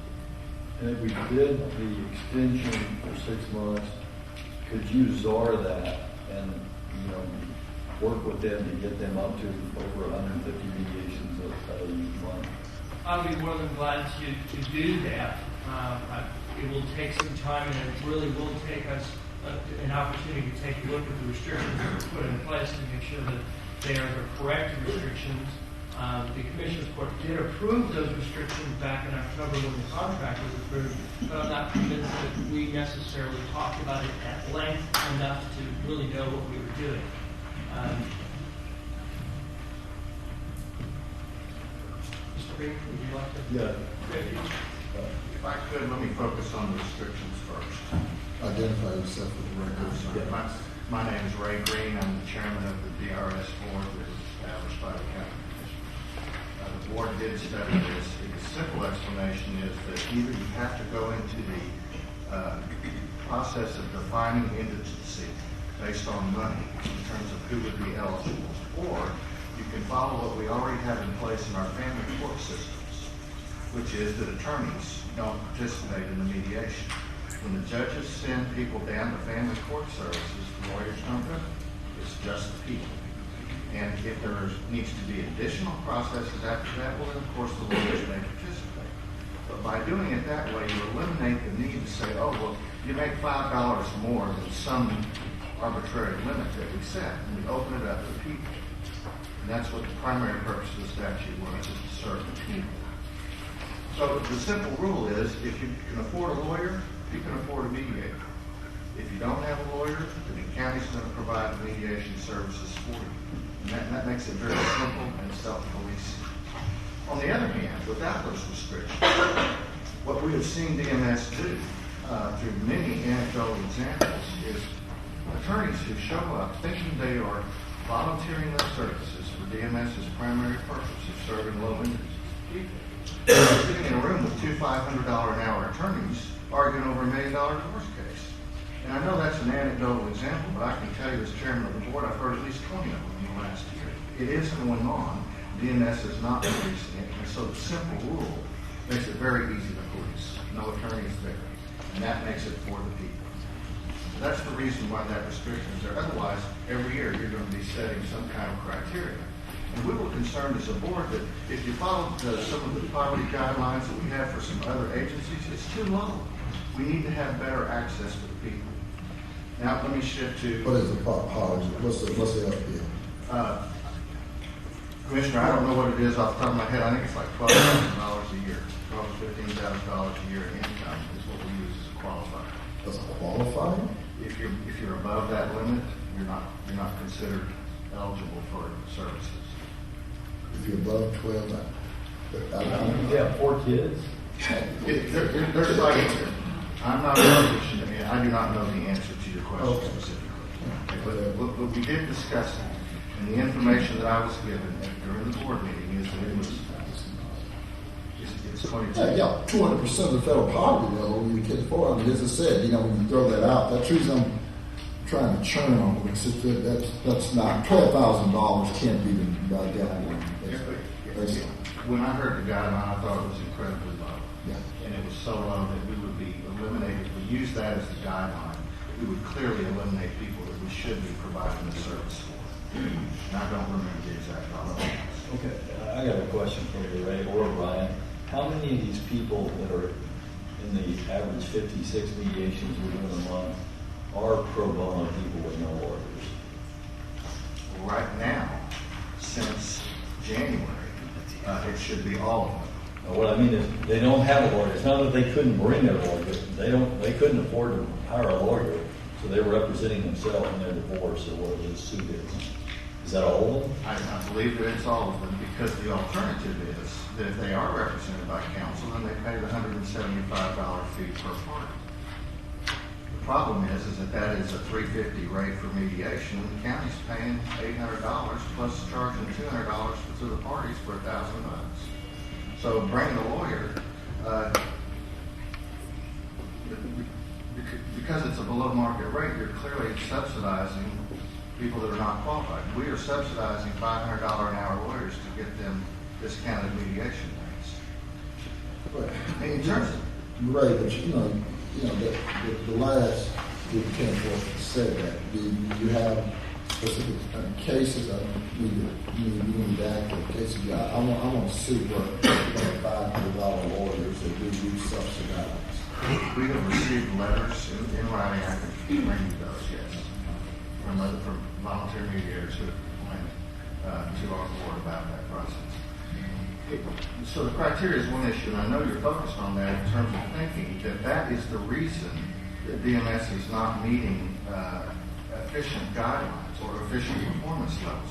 And if we did the extension for 6 months, could you czar that and, work with them to get them up to over 150 mediations a month? I'd be more than glad to do that. It will take some time, and it really will take us an opportunity to take a look at the restrictions that were put in place to make sure that they are the correct restrictions. The Commissioners Court did approve those restrictions back in October when the contract was approved, but I'm not convinced that we necessarily talked about it at length enough to really know what we were doing. Mr. Green, would you like to? Yeah. If I could, let me focus on the restrictions first. Identify yourself for the record. My name is Ray Green. I'm the chairman of the DRS board that was established by the county commission. The board did study this. The simple explanation is that either you have to go into the process of defining indigency based on money in terms of who would be eligible, or you can follow what we already have in place in our family court systems, which is that attorneys don't participate in the mediation. When the judges send people down to family court services, lawyers don't go. It's just the people. And if there needs to be additional processes after that, well, then of course the lawyers may participate. But by doing it that way, you eliminate the need to say, oh, well, you make $5 more than some arbitrary limit that we set, and we open it up to people. And that's what the primary purpose of the statute was, is to serve the people. So the simple rule is, if you can afford a lawyer, you can afford a mediator. If you don't have a lawyer, then the county's going to provide the mediation services for you. And that makes it very simple and self-policing. On the other hand, without those restrictions, what we have seen DMS do through many anecdotal examples is attorneys who show up thinking they are volunteering their services for DMS's primary purpose of serving low-income people. Sitting in a room with two $500 an hour attorneys arguing over $1 million divorce case. And I know that's an anecdotal example, but I can tell you as chairman of the board, I've heard at least 20 of them in the last year. It is going on. DMS is not policing it. And so the simple rule makes it very easy to police. No attorneys there. And that makes it for the people. So that's the reason why that restriction is there. Otherwise, every year you're going to be setting some kind of criteria. And we were concerned as a board that if you followed some of the poverty guidelines that we have for some other agencies, it's too low. We need to have better access to the people. Now, let me shift to... What is the poverty? What's the FBA? Commissioner, I don't know what it is off the top of my head. I think it's like $12,000 a year. $12,000 to $15,000 a year in income is what we use as a qualifier. As a qualifier? If you're above that limit, you're not considered eligible for services. If you're above 12, you have 4 kids? There's like, I'm not in a position to be, I do not know the answer to your question specifically. But we did discuss it, and the information that I was given during the board meeting is that it was, it's 22. Yeah, 200% of the federal poverty level, when you get 4, I mean, as I said, when you throw that out, that's the reason I'm trying to churn on it. That's not, $12,000 can't be the guideline. When I heard the guideline, I thought it was incredibly low. Yeah. And it was so low that we would be eliminated. If we use that as the guideline, we would clearly eliminate people that we should be providing the service for. And I don't remember the exact dollar amounts. Okay, I got a question for you, Ray or Brian. How many of these people that are in the average 56 mediations we're doing a month are pro bono people with no lawyers? Right now, since January, it should be all of them. What I mean is, they don't have a lawyer. It's not that they couldn't bring their lawyer. They couldn't afford to hire a lawyer, so they were representing themselves in their divorce or whatever the suit is. Is that all of them? I believe that it's all of them, because the alternative is that if they are represented by counsel, then they pay the $175 fee per party. The problem is that is a $350 rate for mediation, and the county's paying $800 plus charging $200 to the parties for $1,000. So bringing a lawyer, because it's a below market rate, you're clearly subsidizing people that are not qualified. We are subsidizing $500 an hour lawyers to get them discounted mediation rates. Right. In terms of right, but the last Lieutenant Force said that you have specific cases. I need that cases. I want to see what $500 lawyers that we subsidize. received letters in writing. I can bring you those, yes, from volunteer mediators who went to our board about that process. So the criteria is one issue, and I know you're focused on that in terms of thinking that is the reason that DMS is not meeting efficient guidelines or efficient performance levels.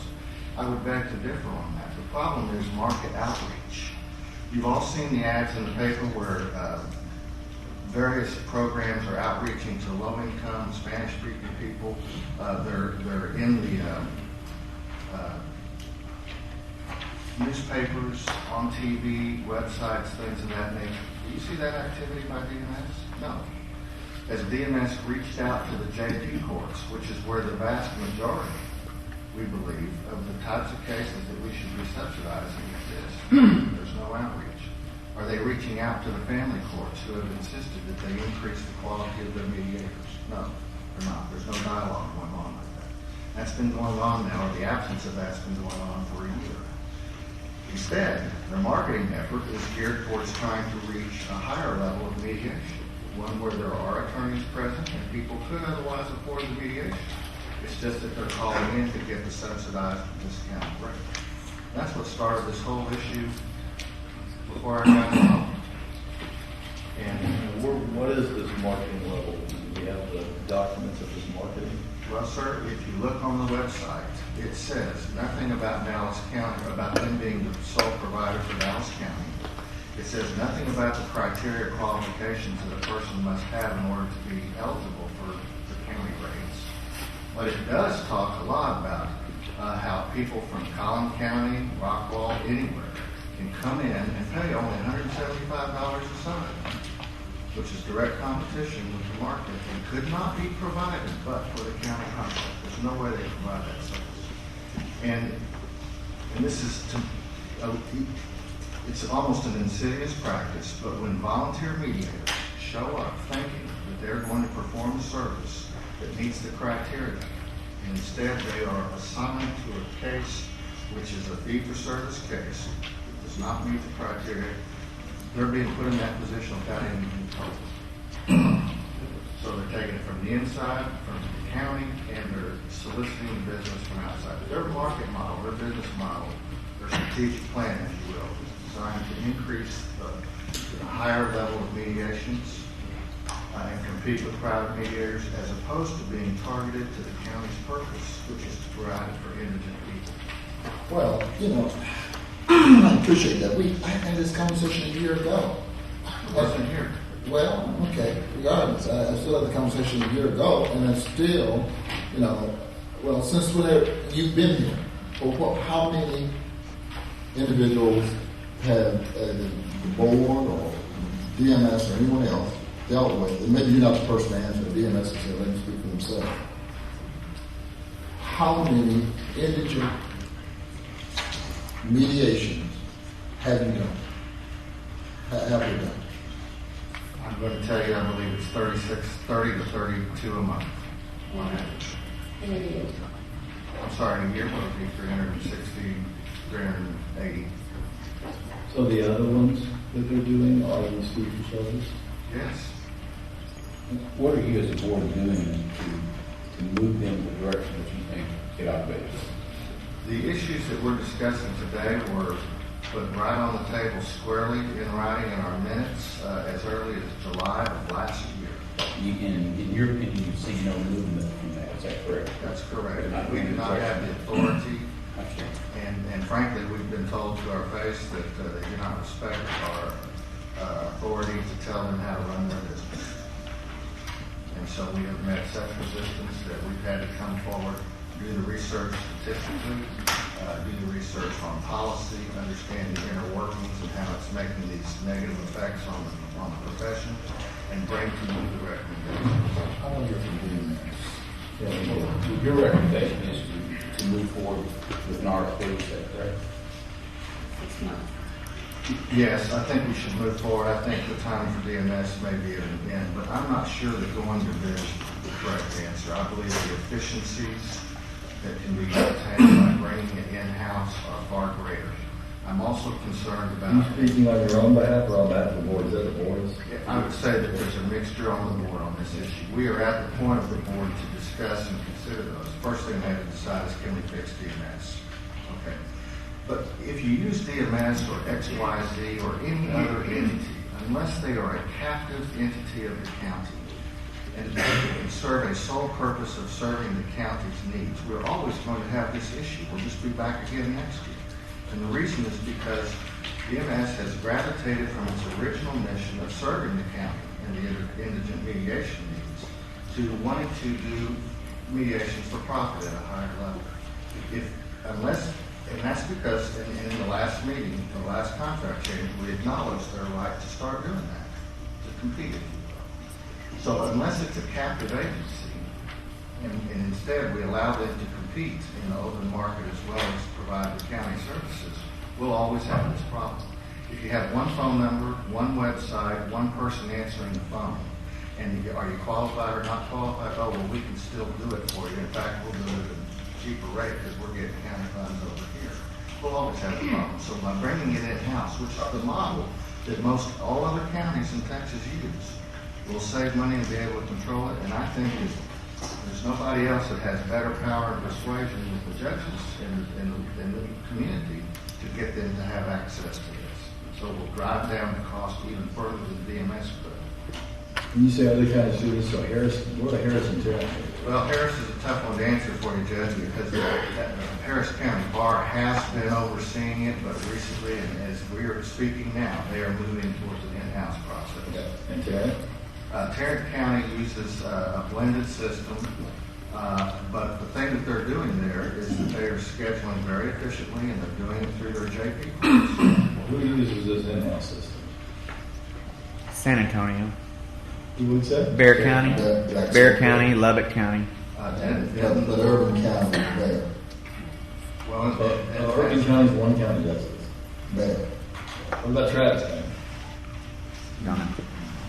I would beg to differ on that. The problem is market outreach. You've all seen the ads in the paper where various programs are outreaching to low-income, Spanish-speaking people. They're in the newspapers, on TV, websites, things of that nature. Do you see that activity by DMS? No. As DMS reached out to the JP courts, which is where the vast majority, we believe, of the types of cases that we should be subsidizing exist, there's no outreach. Are they reaching out to the family courts who have insisted that they increase the quality of their mediators? No, they're not. There's no dialogue going on like that. That's been going on now, or the absence of that's been going on for a year. Instead, their marketing effort is geared towards trying to reach a higher level of mediation, one where there are attorneys present and people could otherwise afford the mediation. It's just that they're calling in to get the subsidized discount rate. That's what started this whole issue before I got involved. And what is this marketing level? Do we have the documents of this marketing? Well, sir, if you look on the website, it says nothing about Dallas County, about them being the sole provider for Dallas County. It says nothing about the criteria qualifications that a person must have in order to be eligible for the county rates. But it does talk a lot about how people from Collin County, Rockwall, anywhere can come in and pay only $175 a sign, which is direct competition with the market and could not be provided but for the county contract. There's no way they can provide that service. And this is it's almost an insidious practice, but when volunteer mediators show up thinking that they're going to perform a service that meets the criteria, and instead they are assigned to a case which is a fee-for-service case that does not meet the criteria, they're being put in that position without even being told. So they're taking it from the inside, from the county, and they're soliciting the business from outside. Their market model, their business model, their strategic plan, if you will, is designed to increase the higher level of mediations and compete with private mediators, as opposed to being targeted to the county's purpose, which is to provide it for indigent people. Well, I appreciate that. I had this conversation a year ago. I wasn't here. Well, okay, regardless, I still had the conversation a year ago, and I'm still, well, since whenever you've been here, how many individuals have the board or DMS or anyone else dealt with, and maybe you're not the person to answer, DMS is here, let them speak for themselves. How many indigent mediations have you done? Have you done? I'm going to tell you, I believe it's 30 to 32 a month on average. In a year. I'm sorry, in a year, it would be 360, 380. So the other ones that they're doing are these fee-for-service? Yes. What are you as a board doing to move them in the direction that you think get out of it? The issues that we're discussing today were put right on the table squarely in writing in our minutes as early as July of last year. In your opinion, you've seen no movement from that, is that correct? That's correct. We do not have the authority, and frankly, we've been told to our face that they do not respect our authority to tell them how to run their business. And so we have met such resistance that we've had to come forward, do the research statistically, do the research on policy, understand the inner workings and how it's making these negative effects on the profession, and bring to you the recommendations. How long have you been there? Your recommendation is to move forward with an RFP, is that correct? 6 months. Yes, I think we should move forward. I think the time for DMS may be at an end, but I'm not sure that going to bid is the correct answer. I believe the efficiencies that can be obtained by bringing it in-house are far greater. I'm also concerned Are you about. speaking on your own behalf or on behalf of the board? Is that the board's? I would say that there's a mixture on the board on this issue. We are at the point of the board to discuss and consider those. First thing they have to decide is, can we fix DMS? Okay. But if you use DMS or XYZ or any other entity, unless they are a captive entity of the county and serve a sole purpose of serving the county's needs, we're always going to have this issue. We'll just be back again next year. And the reason is because DMS has gravitated from its original mission of serving the county and the indigent mediation needs to wanting to do mediations for profit at a higher level. And that's because in the last meeting, the last contract change, we acknowledged their right to start doing that, to compete, if you will. So unless it's a captive agency, and instead we allow them to compete in the open market as well as provide the county services, we'll always have this problem. If you have one phone number, one website, one person answering the phone, and are you qualified or not qualified? Oh, well, we can still do it for you. In fact, we'll do it at a cheaper rate because we're getting county funds over here. We'll always have a problem. So by bringing it in-house, which is the model that most all other counties in Texas use, we'll save money and be able to control it. And I think there's nobody else that has better power and persuasion with the judges in the community to get them to have access to this. So we'll drive down the cost even further than DMS could. When you say other counties do this, so what about Harrison County? Well, Harris is a tough one to answer for you, Judge, because the Harris County Bar has been overseeing it, but recently, and as we are speaking now, they are moving towards an in-house process. Okay. And Tarrant? Tarrant County uses a blended system, but the thing that they're doing there is that they are scheduling very efficiently, and they're doing it through their JP courts. Who uses this in-house system? San Antonio. You would say? Bexar County. Bexar County, Lubbock County. But Urban County, there. Well, Urban County is one county does this. There. What about Travis County?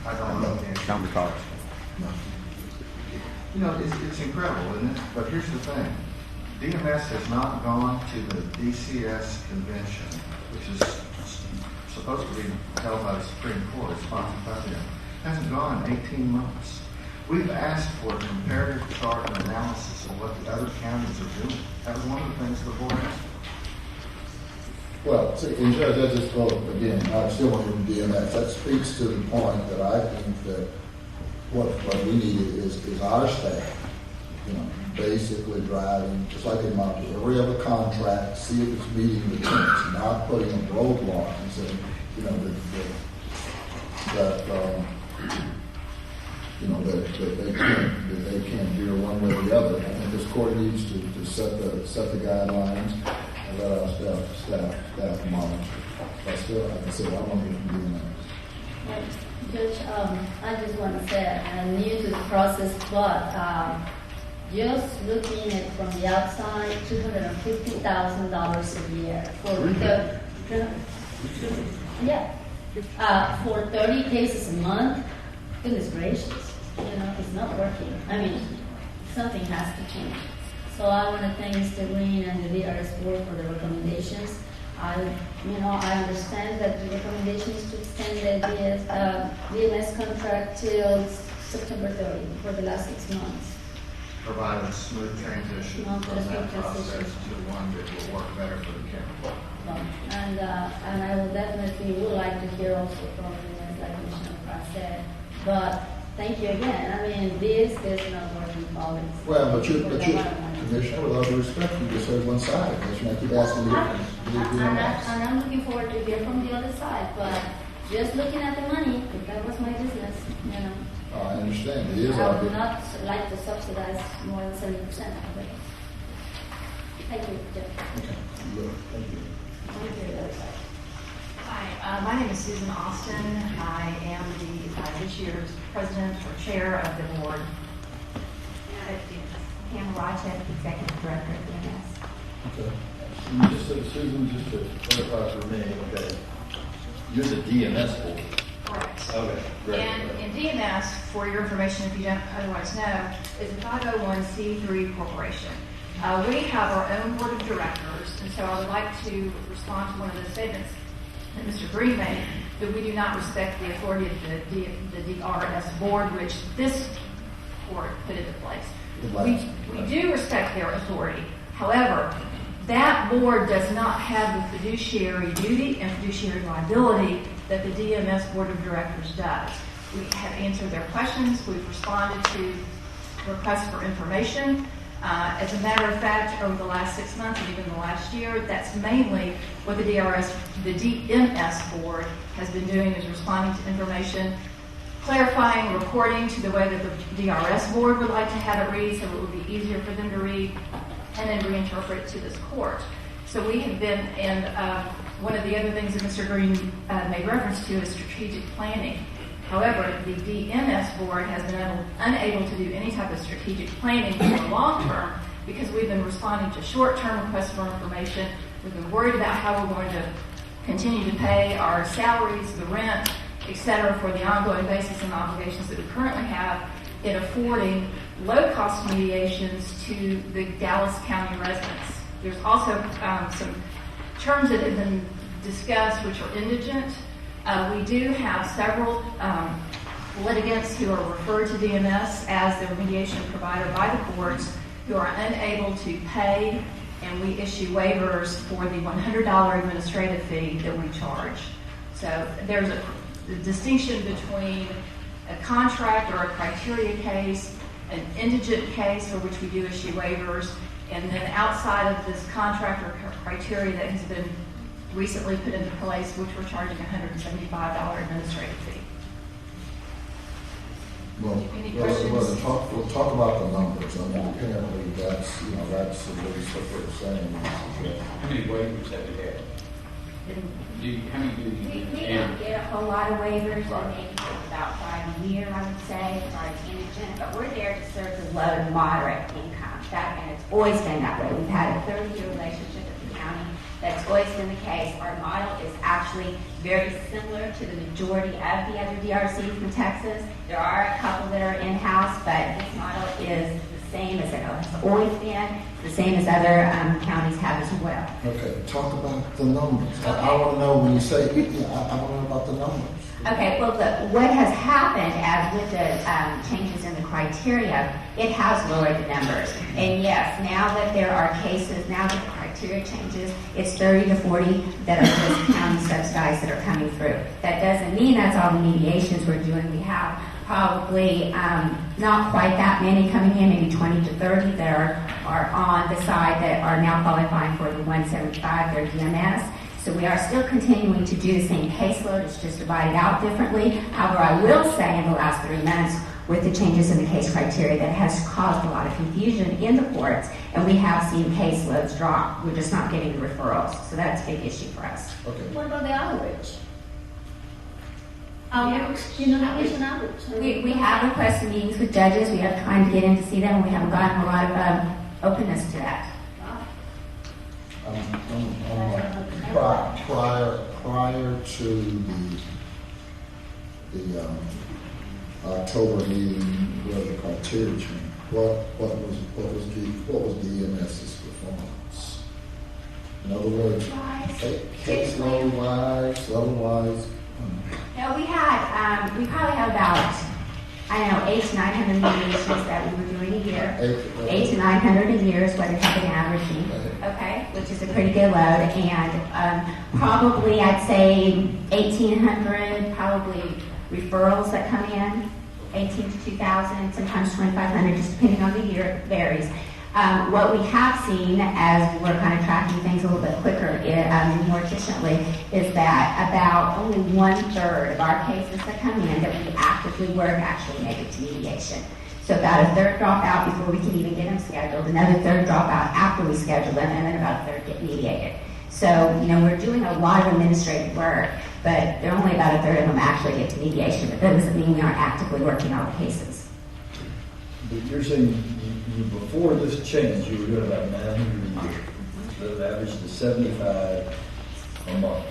I don't know. Don't recall. No. You know, it's incredible, isn't it? But here's the thing. DMS has not gone to the DCS convention, which is supposed to be held by the Supreme Court, sponsored by them. Hasn't gone in 18 months. We've asked for a comparative chart and analysis of what the other counties are doing. That was one of the things the board asked for. Well, see, and Judge, I just vote again, I still want to do DMS. That speaks to the point that I think that what we need is our staff, basically driving, just like in every other contract, see if it's meeting the terms, not putting a roadblock and saying, that they can't veer one way or the other. I think this court needs to set the guidelines and let our staff monitor. But still, like I said, I want to hear from DMS. Judge, I just want to say I'm new to the process, but just looking at it from the outside, $250,000 a year for 30 cases a month. Goodness gracious, it's not working. I mean, something has to change. So I want to thank Mr. Green and the VRS board for the recommendations. I understand that the recommendation is to extend the DMS contract till September 30 for the last 6 months. Provide a smooth transition from that process to one that will work better for the county. And I will definitely like to hear also from the like Commissioner Price said. But thank you again. I mean, this is not working always. Well, but you, Commissioner, with all due respect, you just heard one side. Commissioner, I keep asking you. And I'm looking forward to hear from the other side. But just looking at the money, if that was my business, I understand. It is I our would business. not like to subsidize more than 70% of it. Thank you, Jeff. Okay. Good. Thank you. Thank you, the other side. Hi, my name is Susan Austin. I am this year's president or chair of the board. Pam Rytek, executive director of DMS. Okay. And just so, Susan, just to clarify for me, okay, you're the DMS board. Correct. Okay, great. And DMS, for your information, if you don't otherwise know, is a 501c3 corporation. We have our own board of directors, and so I would like to respond to one of the statements that Mr. Green made, that we do not respect the authority of the DRS board, which this court put into place. We do respect their authority. However, that board does not have the fiduciary duty and fiduciary liability that the DMS board of directors does. We have answered their questions. We've responded to requests for information. As a matter of fact, over the last 6 months and even the last year, that's mainly what the DMS board has been doing, is responding to information, clarifying, reporting to the way that the DRS board would like to have it read so it would be easier for them to read, and then reinterpret it to this court. So we have been, and one of the other things that Mr. Green made reference to is strategic planning. However, the DMS board has been unable to do any type of strategic planning for the long term because we've been responding to short-term requests for information. We've been worried about how we're going to continue to pay our salaries, the rent, et cetera, for the ongoing basis and obligations that we currently have in affording low-cost mediations to the Dallas County residents. There's also some terms that have been discussed which are indigent. We do have several litigants who are referred to DMS as their mediation provider by the courts who are unable to pay, and we issue waivers for the $100 administrative fee that we charge. So there's a distinction between a contract or a criteria case, an indigent case for which we do issue waivers, and then outside of this contract or criteria that has been recently put into place, which we're charging $175 administrative fee. Any questions? We'll talk about the numbers. I mean, apparently that's at least what they're saying. How many waivers have you had? How many do you We don't get a whole lot of waivers, or maybe about 5 a year, I would say, as far as indigent, but we're there to serve the low to moderate income. And it's always been that way. We've had a 30-year relationship with the county. That's always been the case. Our model is actually very similar to the majority of the other DRCs in Texas. There are a couple that are in-house, but this model is the same as it has always been, the same as other counties have as well. Okay, talk about the numbers. I want to know when you say, I want to know about the numbers. Okay, well, what has happened as with the changes in the criteria, it has lowered the numbers. And yes, now that there are cases, now that the criteria changes, it's 30 to 40 that are just county subsidized that are coming through. That doesn't mean that's all the mediations we're doing. We have probably not quite that many coming in, maybe 20 to 30 that are on the side that are now qualifying for the 175, their DMS. So we are still continuing to do the same caseload. It's just divided out differently. However, I will say in the last 3 months, with the changes in the case criteria, that has caused a lot of confusion in the courts, and we have seen caseloads drop. We're just not getting the referrals. So that's a big issue for us. Okay. What about the outreach? We have requested meetings with judges. We have time to get in to see them. We haven't gotten a lot of openness to that. Prior to the October meeting where the criteria changed, what was DMS's performance? In other words, caseload wise, otherwise. No, we probably had about, 800 to 900 mediations that we were doing a year. 800 to 900 a year is what it had been averaging, okay, which is a pretty good load. And probably, I'd say 1,800 probably referrals that come in, 18 to 2,000, sometimes 2,500, just depending on the year, it varies. What we have seen, as we're kind of tracking things a little bit quicker, more efficiently, is that about only 1/3 of our cases that come in that we actively work actually make it to mediation. So about a third drop out before we can even get them scheduled, another third drop out after we schedule them, and then about a third get mediated. So, we're doing a lot of administrative work, but there are only about a third of them actually get to mediation, but that doesn't mean we aren't actively working all the cases. But you're saying before this change, you were doing about 900 a year. So it averaged to 75 a month.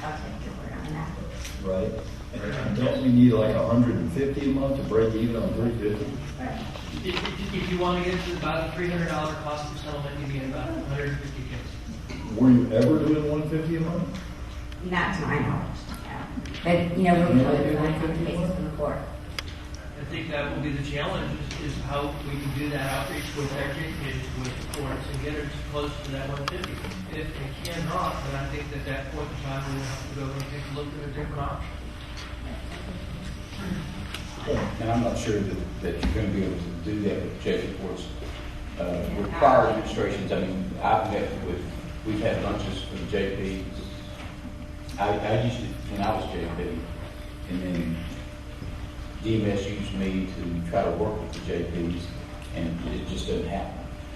I'll take your word on that. right? And don't we need like 150 a month to break even on 350? If you want to get to about a $300 cost of settlement, you need about 150 cases. Were you ever doing 150 a month? Not to my knowledge, no. But, you know, we're going to 150 cases in the court. I think that will be the challenge is how we can do that outreach with education with the courts and get it close to that 150. If they cannot, then I think at that point in time we will have to go and take a look at a different option. And I'm not sure that you're going to be able to do that with JP courts. With prior administrations, I mean, we've had lunches for the JPs. I used to, when I was JP, and then DMS used me to try to work with the JPs, and it just doesn't happen.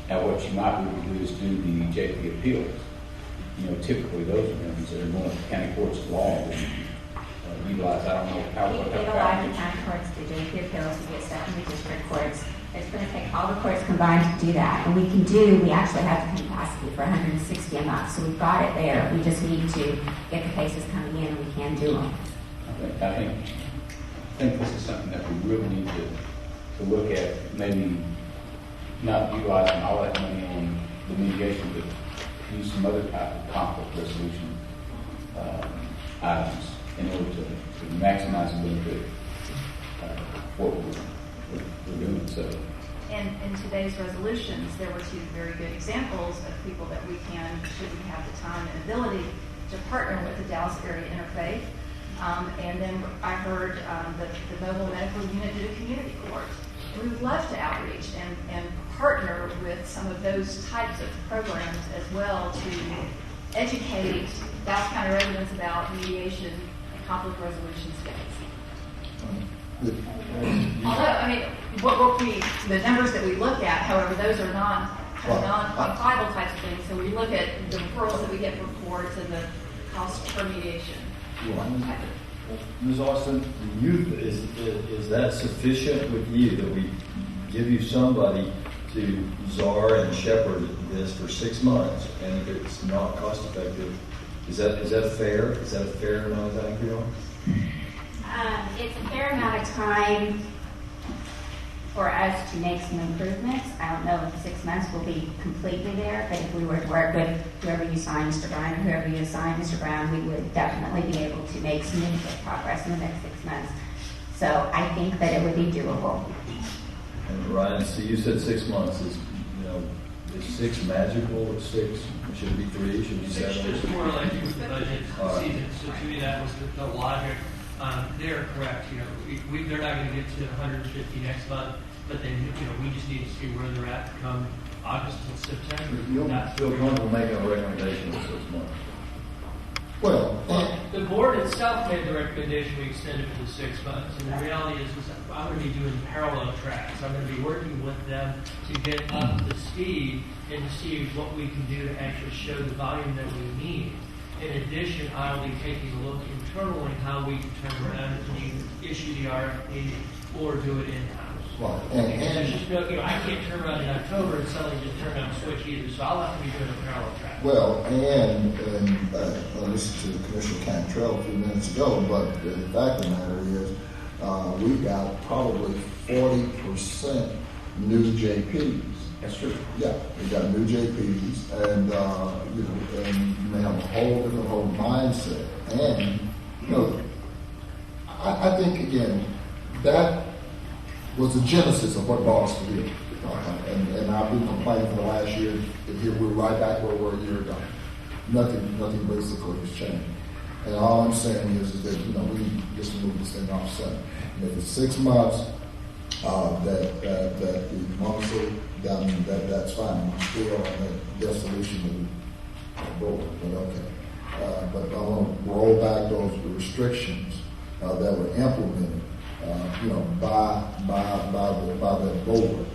Now, what you might be able to do is do the JP appeals. You know, typically those are going that are going to county courts of law and utilize, I don't know how. We go live in county courts, the JP appeals, we get stuff in the district courts. It's going to take all the courts combined to do that. And we actually have the capacity for 160 a month. So we've got it there. We just need to get the cases coming in and we can do them. I think this is something that we really need to look at, maybe not utilizing all that money on the mediation, but use some other type of conflict resolution items in order to maximize the benefit of what we're doing. So, In today's resolutions, there were two very good examples of people that we can, should we have the time and ability, to partner with the Dallas Area Interfaith. And then I heard the mobile medical unit did a community court. We would love to outreach and partner with some of those types of programs as well to educate Dallas County residents about mediation and conflict resolution skills. Although, I mean, the numbers that we look at, however, those are non-quantifiable types of things. So we look at the referrals that we get from courts and the cost per mediation. Ms. Austin, is that sufficient with you that we give you somebody to czar and shepherd this for 6 months, and if it's not cost effective, is that fair? Is that a fair amount of time for you? It's a fair amount of time for us to make some improvements. I don't know if 6 months will be completely there, but if we were to work with whoever you assign, Mr. Brown, or whoever you assign, Mr. Brown, we would definitely be able to make some progress in the next 6 months. So I think that it would be doable. And Ryan, so you said 6 months is 6 magical? 6? Should it be 3? Should it be 7? It's just more like the budget season. So to me, that was the logic. They're correct. They're not going to get to 150 next month, but then we just need to see where they're at come August and September. You'll feel comfortable making a recommendation in 6 months. Well, the board itself made the recommendation we extend it for the 6 months, and the reality is I'm going to be doing parallel tracks. I'm going to be working with them to get up to speed and to see what we can do to actually show the volume that we need. In addition, I'll be taking a look internally how we can turn around and issue the RFP or do it in-house. Right. Because there's just I can't turn around in October and suddenly just turn around and switch either, so I'll have to be doing a parallel track. Well, I listened to Commissioner Cantrell a few minutes ago, but the fact of the matter is we got probably 40% new JPs. That's true. Yeah, we got new JPs, and and they have a whole different mindset. And I think again that was the genesis of what brought us to here. And I've been complaining for the last year that here we're right back where we were a year ago. Nothing basically has changed. And all I'm saying is that we need just to move this thing off center. And if it's 6 months, that honestly, that's fine. I'm still on that solution of the board, but okay. But I want to roll back those restrictions that were implemented, by the board.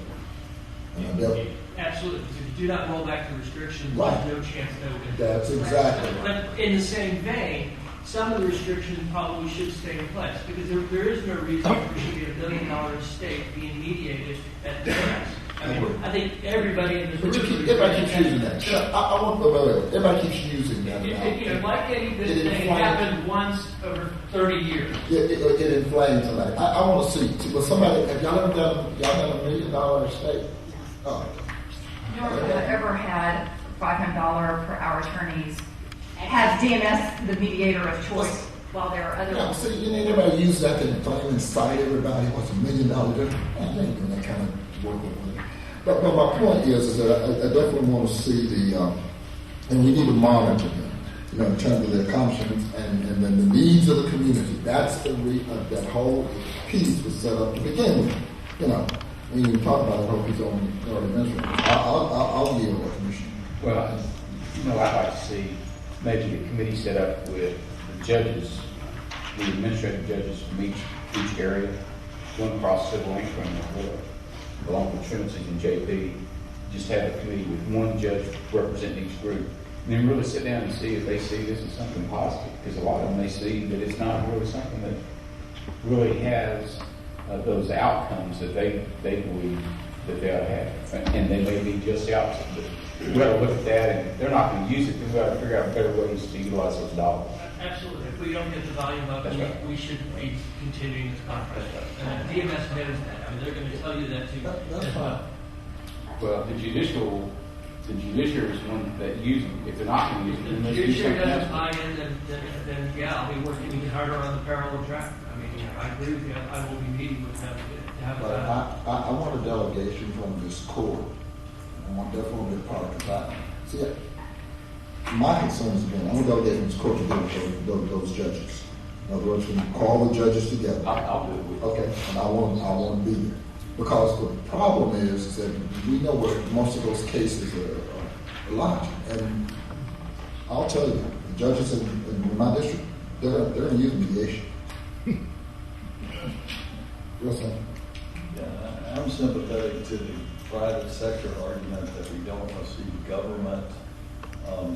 Absolutely. If you do not roll back the restrictions, Right. there's no chance that we're going to. That's exactly. But in the same vein, some of the restrictions probably should stay in place because there is no reason there should be $1 billion estate being mediated at the rest. I think everybody in this room. Everybody keeps using that. I want to know that. Everybody keeps using that. Why can't this thing happen once over 30 years? It inflames somebody. I want to see. Well, somebody, have y'all ever done $1 million estate? Oh. Never ever had $500 per hour attorneys have DMS the mediator of choice while there are other. Yeah, see, anybody use that to inflame and cite everybody what's $1 million difference. I ain't doing that kind of work with it. But my point is that I definitely want to see and we need to monitor them, in terms of their accomplishments and then the needs of the community. That's that whole piece was set up to begin with. When you talk about it, I hope he's already mentioned. I'll yield that, Commissioner. Well, I'd like to see maybe a committee set up with the judges, the administrative judges from each area, one across civil and criminal, along with Trinity and JP, just have a committee with one judge representing each group. And then really sit down and see if they see this as something positive, because a lot of them may see that it's not really something that really has those outcomes that they believe that they ought to have. And they may be just the opposite. But we ought to look at that, and they're not going to use it, then we ought to figure out better ways to utilize those dollars. Absolutely. If we don't get the volume up, we should be continuing this conference. And DMS knows that. I mean, they're going to tell you that too. That's fine. Well, the judiciary is one that use them. If they're not going to use them, then the they do judiciary something doesn't else. buy in, then yeah, I'll be working even harder on the parallel track. I mean, I agree with you. I will be meeting with them to have But that. I want a delegation from this court. I want definitely to be a part of that. See, my concern is again, I want a delegation from this court to deal with those judges. In other words, when you call the judges together. I'll do it with you. Okay, and I want to be there. Because the problem is that we know where most of those cases are lodged. And I'll tell you, the judges in my district, they're going to use mediation. Real simple. Yeah, I'm sympathetic to the private sector argument that we don't want to see government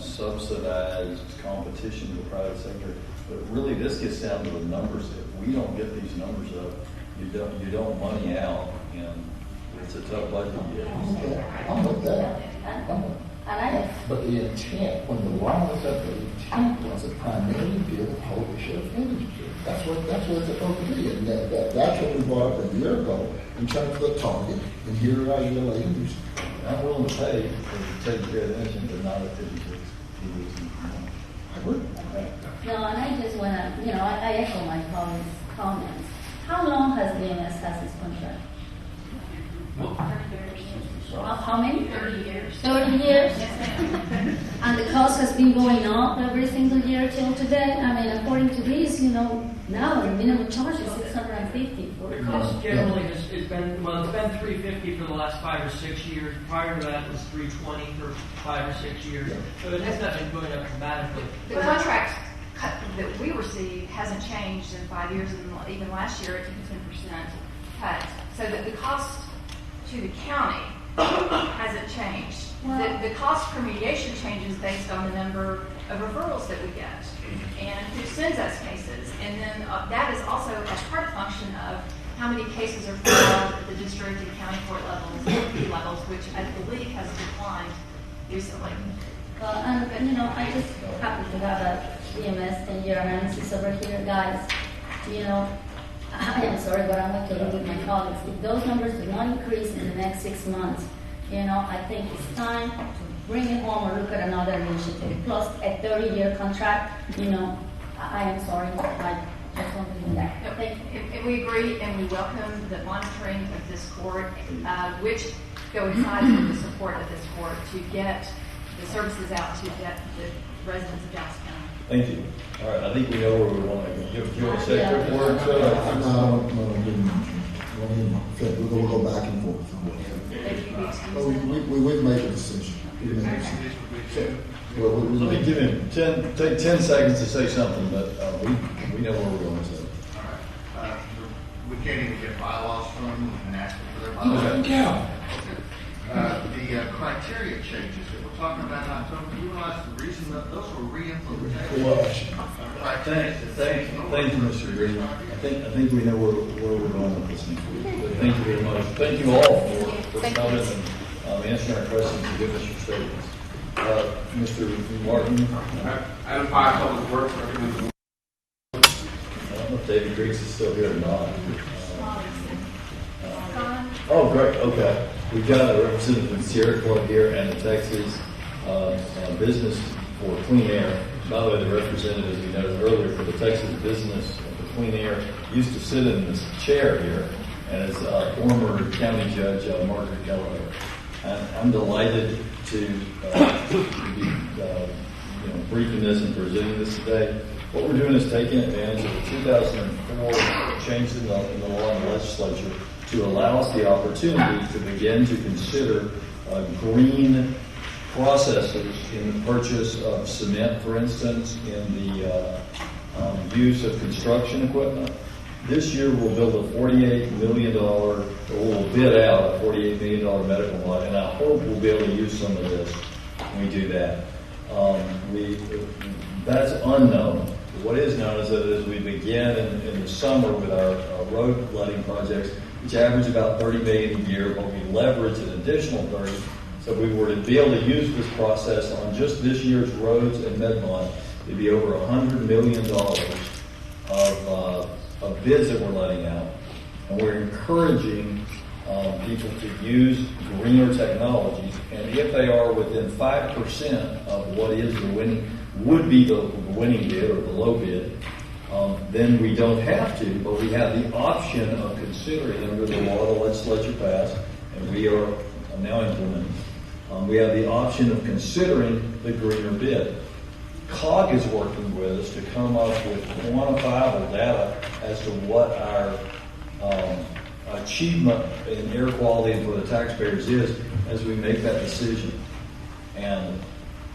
subsidized competition with the private sector. But really, this gets down to the numbers. If we don't get these numbers up, you don't money out, and it's a tough budget year. I'm with that. But the intent, when the law was up, the intent was to primarily deal with public sheriff industry. That's what it's supposed to be. And that's what we brought up a year ago in terms of the target. And here are your ladies. I'm willing to pay for taking care of the engine, but not if it's I agree. No, and I just want to, I echo my colleagues' comments. How long has DMS has this contract? How many? 30 years. 30 years? And the cost has been going up every single year till today. I mean, according to this, now the minimum charge is $650. The cost generally has been, it's been $350 for the last 5 or 6 years. Prior to that, it was $320 for 5 or 6 years. So it has not been going up dramatically. The contract that we received hasn't changed in 5 years, and even last year it took a 10% cut. So that the cost to the county hasn't changed. The cost per mediation changes based on the number of referrals that we get and who sends us cases. And then that is also a part function of how many cases are filed at the district and county court levels, which I believe has declined recently. Well, I just happen to have a DMS 10-year analysis over here, guys. I am sorry, but I'm okay with my colleagues. If those numbers do not increase in the next 6 months, I think it's time to bring it home or look at another initiative. Plus, a 30-year contract, I am sorry, I just want to do that. No, and we agree, and we welcome the monitoring of this court, which coincides with the support of this court to get the services out to the residents of Dallas County. Thank you. All right, I think we know where we want to go. Do you want to say a quick word? We'll go back and forth. We've made a decision. Let me give him 10 seconds to say something, but we know where we're going to say. All right. We can't even get bylaws from them and ask them for their bylaws. Yeah. The criteria changes that we're talking about in October, do you realize the reason that those were re-implementation? Thank you, Mr. Green. I think we know where we're going with this next week. But thank you very much. Thank you all for for Thank you. coming and answering our questions and giving us your statements. Mr. Martin? Item 5, Public Works recommends. I don't know if David Griggs is still here or not. Oh, great, okay. We've got a representative from Sierra Club here and the Texas Business for Clean Air. By the way, the representative, as we noted earlier, for the Texas Business for Clean Air used to sit in this chair here as former county judge Margaret Keller. I'm delighted to be briefing this and presenting this today. What we're doing is taking advantage of the 2004 changes in the law in the legislature to allow us the opportunity to begin to consider green processes in the purchase of cement, for instance, in the use of construction equipment. This year we'll build a $48 million, or we'll bid out a $48 million medical lot, and I hope we'll be able to use some of this when we do that. That's unknown. What is known is that as we begin in the summer with our road letting projects, which average about $30 million a year, but we leverage an additional 30. So if we were to be able to use this process on just this year's roads in Medmont, it'd be over $100 million of bids that we're letting out. And we're encouraging people to use greener technologies. And if they are within 5% of what is the winning, would be the winning bid or the low bid, then we don't have to, but we have the option of considering under the law the legislature passed, and we are now implementing. We have the option of considering the greener bid. COG is working with us to come up with quantifiable data as to what our achievement in air quality for the taxpayers is as we make that decision. And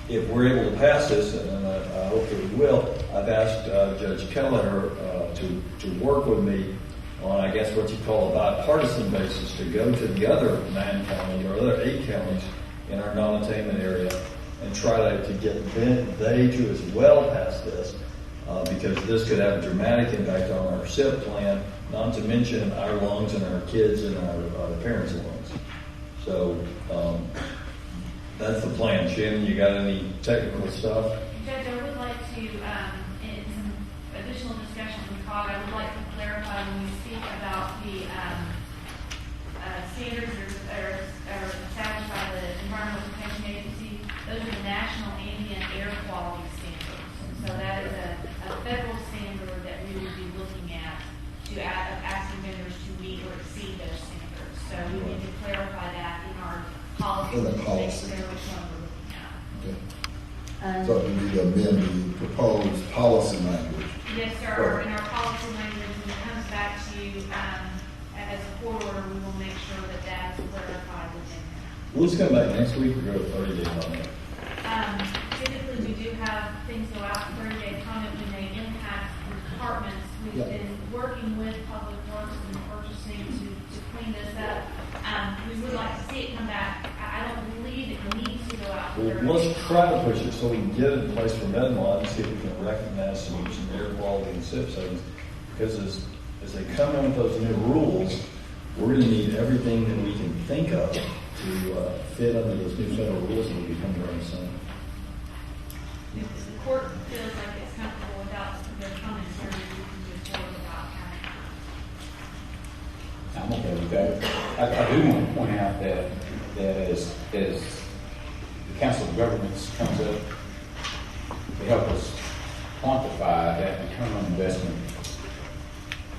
if we're able to pass this, and I hope that we will, I've asked Judge Keller to work with me on, I guess, what you call a bipartisan basis to go to the other 9 counties or other 8 counties in our non-attainment area and try to get they to as well pass this because this could have a dramatic impact on our SIP plan, not to mention our lungs and our kids and our parents' lungs. So that's the plan. Shannon, you got any technical stuff? Judge, I would like to, in some additional discussion with COG, I would like to clarify when you speak about the standards that are established by the Environmental Protection Agency. Those are the National Ambient Air Quality Standards. So that is a federal standard that we would be looking at to asking vendors to meet or exceed those standards. So we need to clarify that in our policy. In the policy. Make clear which one we're looking at. Okay. So we need to amend the proposed policy language. Yes, sir. In our policy language, when it comes back to you as a court order, we will make sure that that is clarified within that. We'll just come back next week or go to 30 days on that. Typically, we do have things go out for 30-day comment when they impact departments. We've been working with Public Works and purchasing to clean this up. We would like to see it come back. I don't believe it needs to go out for 30 days. Well, let's try to push it so we can get it in place for Medmont and see if we can recognize some air quality and SIP savings. Because as they come in with those new rules, we're going to need everything that we can think of to fit under those new federal rules that will be coming around soon. If the court feels like it's comfortable without their comments, we can move forward without having. I'm okay with that. I do want to point out that as the Council of Governments comes up to help us quantify that return on investment,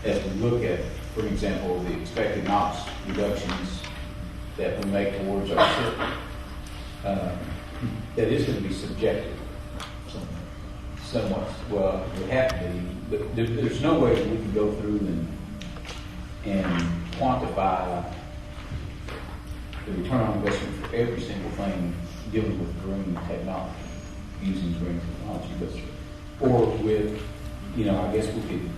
as we look at, for example, the expected NOx reductions that we make towards our SIP, that is going to be subjective. Somewhat, well, it would have to be, but there's no way that we can go through and quantify the return on investment for every single thing dealing with green technology, using green technology, or with, I guess we could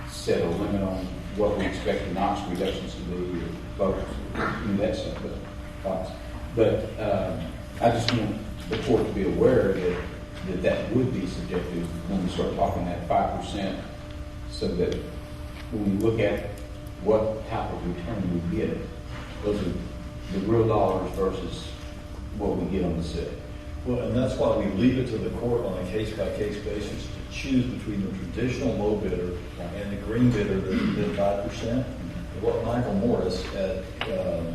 set a limit on what we expect the NOx reductions to be, or both, that stuff, but I just want the court to be aware that would be subjective when we start talking that 5%, so that when we look at what type of return we get, those are the real dollars versus what we get on the SIP. Well, and that's why we leave it to the court on a case-by-case basis to choose between the traditional low bidder and the green bidder that bid 5%. What Michael Morris at the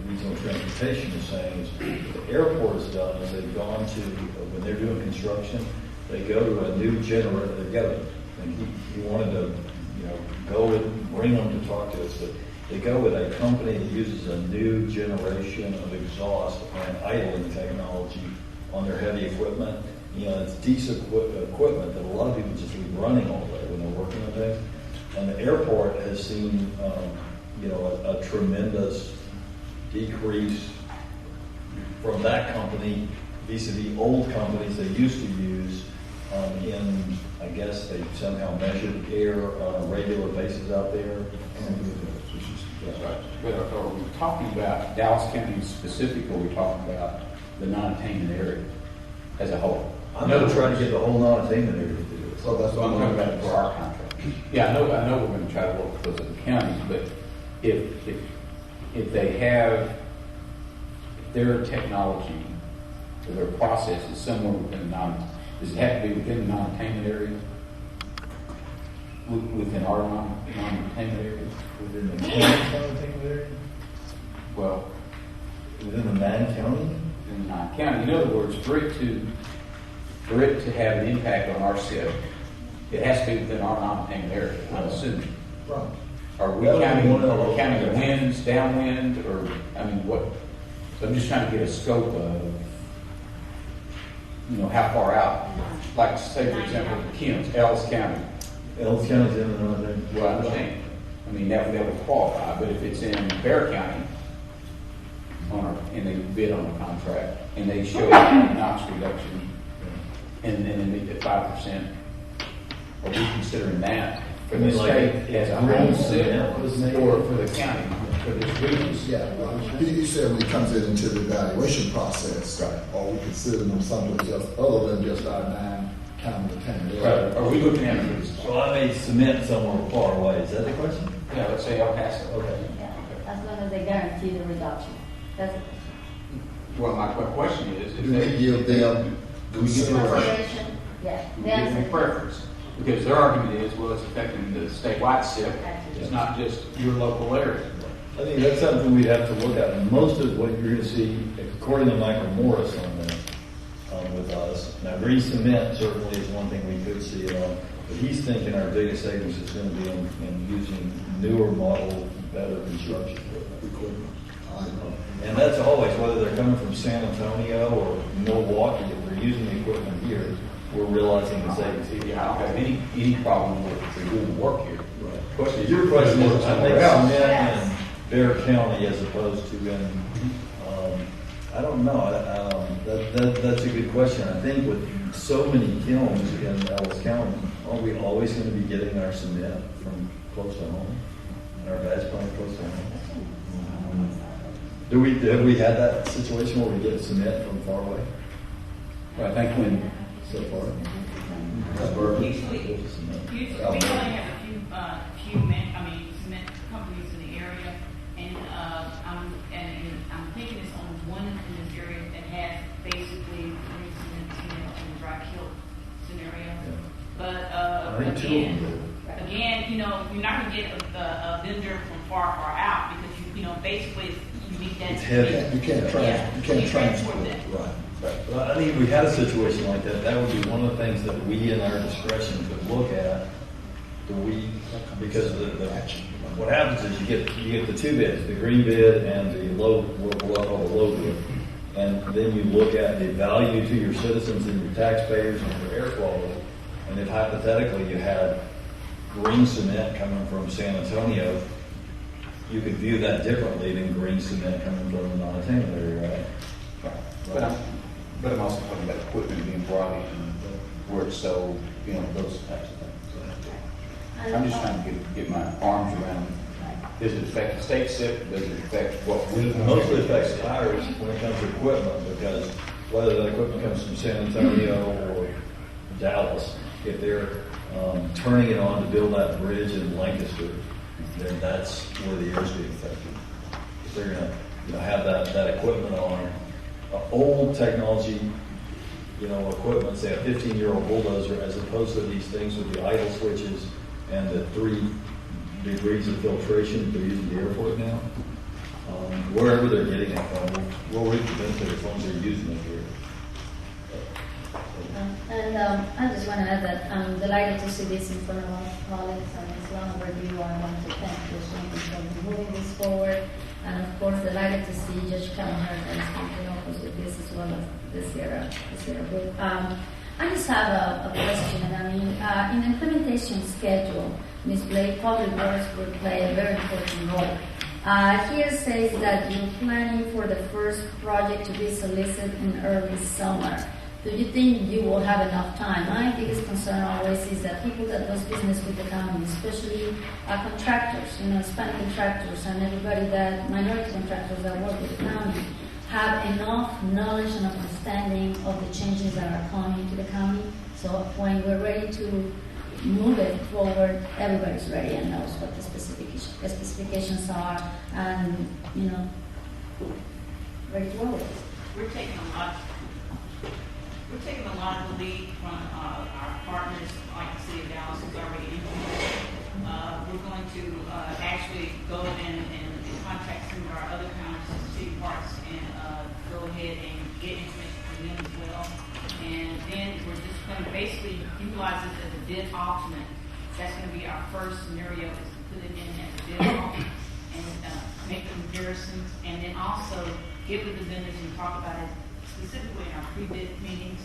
Regional Transportation is saying is what the airport has done is they've gone to, when they're doing construction, they go to a new generator, they've got a, and he wanted to, go and bring them to talk to us, but they go with a company that uses a new generation of exhaust and idling technology on their heavy equipment. It's diesel equipment that a lot of people just leave running all day when they're working on things. And the airport has seen, a tremendous decrease from that company vis-a-vis old companies they used to use in, I guess they somehow measured air on a regular basis out there. That's right. But are we talking about Dallas County specific, or are we talking about the non-attainment area as a whole? I'm not trying to get the whole non-attainment area to do it. So that's what I'm talking about for our contract. Yeah, I know we're going to try to work with those other counties, but if they have their technology or their process is somewhere within does it have to be within the non-attainment area? Within our non-attainment area? Within the non-attainment area? Well, within the non-county? In the non-county. In other words, for it to have an impact on our SIP, it has to be within our non-attainment area, I'm assuming. Right. Are we counting the winds, downwind, or, what? So I'm just trying to get a scope of, how far out. Like, say, for example, Ellis County. Ellis County's in the non-attainment. Well, I understand. That would qualify, but if it's in Bear County, and they bid on a contract, and they show a NOx reduction, and then they meet the 5%, are we considering that for the state as a whole SIP, or for the county, for this region? Yeah, right. You said when it comes into the evaluation process, are we considering them something just other than just our non-county attainment area? Right. Are we looking at it? So I may submit somewhere far away. Is that the question? Yeah, let's say El Paso. Okay. As long as they guarantee the reduction. That's the question. Well, my question is do we give them consideration? Yeah. Do we give them preference? Because their argument is, well, it's affecting the statewide SIP. It's not just your local area. I think that's something we'd have to look at. And most of what you're going to see, according to Michael Morris on this, with us. Now, green cement certainly is one thing we could see it on, but he's thinking our biggest savings is going to be in using newer model, better construction equipment. And that's always, whether they're coming from San Antonio or Milwaukee, if they're using the equipment here, we're realizing the savings. Yeah, I don't have any problem with doing the work here. Right. Your question is, I think cement in Bear County as opposed to in, I don't know. That's a good question. I think with so many kilns in Ellis County, are we always going to be getting our cement from close to home? And our batch plant close to home? Have we had that situation where we get cement from far away? Well, I think when so far. Usually we only have a few cement companies in the area, and I'm thinking it's only one in this area that has basically green cement in the dry kill scenario. Yeah. But again, you're not going to get a vendor from far out because basically you need that. It's heavy. You can't transport it. Right. Well, I think if we had a situation like that, that would be one of the things that we, in our discretion, could look at. Because what happens is you get the two bids, the green bid and the low bid, and then you look at the value to your citizens and your taxpayers and your air quality. And if hypothetically you had green cement coming from San Antonio, you could view that differently than green cement coming from the non-attainment area, right? But I'm also talking about equipment being brought in where it's sold, those types of things. I'm just trying to get my arms around, does it affect the state SIP? Does it affect what we... It mostly affects ours when it comes to equipment, because whether that equipment comes from San Antonio or Dallas, if they're turning it on to build that bridge in Lancaster, then that's where the air is being affected. they're gonna have that equipment on. Old technology, equipment, say a 15-year-old bulldozer, as opposed to these things with the idle switches and the 3 degrees of filtration they're using the air for it now. Wherever they're getting it from, we'll reap the benefit as long as they're using it here. I just want to add that I'm delighted to see this in front of our colleagues, and it's long overdue. I want to thank the chamber for moving this forward, and of course delighted to see Judge Kelleher and with this as well as this year group. I just have a question. In the implementation schedule, Ms. Blake, Public Works will play a very important role. Here says that you're planning for the first project to be solicited in early summer. Do you think you will have enough time? My biggest concern always is that people that does business with the county, especially contractors, Hispanic contractors and everybody minority contractors that work with the county, have enough knowledge and understanding of the changes that are coming to the county. So when we're ready to move it forward, everybody's ready and knows what the specifications are, and ready to roll with it. We're taking a lot of the lead from our partners, like the City of Dallas, who's already implemented. We're going to actually go and contact some of our other counties, city parks, and go ahead and get information from them as well. And then we're just going to basically utilize this as a bid alternate. That's going to be our first scenario, is to put it in as a bid alternate and make comparisons, and then also get with the vendors and talk about it specifically in our pre-bid meetings.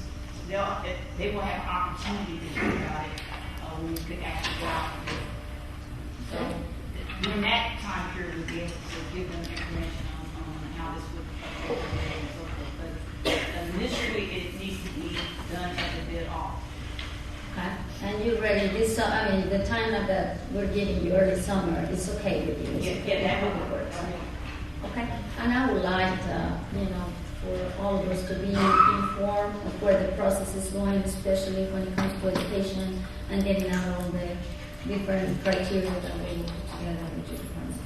They will have opportunity to talk about it when we could actually go out and bid. So during that time period, we'll be able to give them information on how this would affect them and so forth. But initially, it needs to be done as a bid off. Okay. And you're ready this summer, the time that we're giving you early summer is okay with you? Yeah, that would work. Okay. And I would like, for all of us to be informed of where the process is going, especially when it comes to education and getting out all the different criteria that we put together with your department.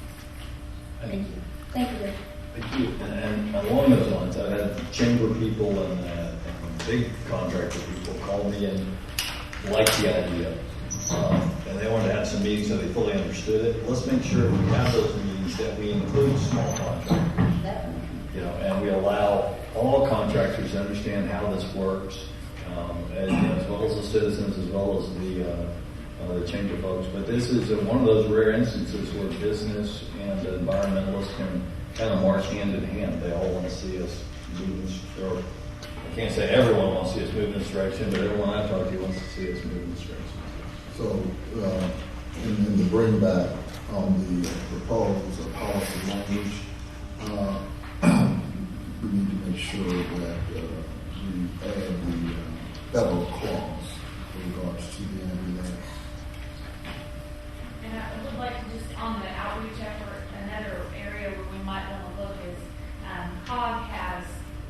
Thank you. Thank you. Thank you. And along those lines, I've had chamber people and big contractor people call me and like the idea. And they wanted to have some meetings so they fully understood it. Let's make sure we have those meetings that we include small contractors. Definitely. And we allow all contractors to understand how this works, as well as the citizens, as well as the chamber folks. But this is one of those rare instances where business and environmentalists can kind of march hand in hand. They all want to see us move or I can't say everyone wants to see us move in this direction, but everyone I talk to wants to see us move in this direction. So, in the bring back on the proposals of policy language, we need to make sure that we add the federal clause in regards to the ambulance. And I would like to just, on the outreach effort, another area where we might want to look is COG has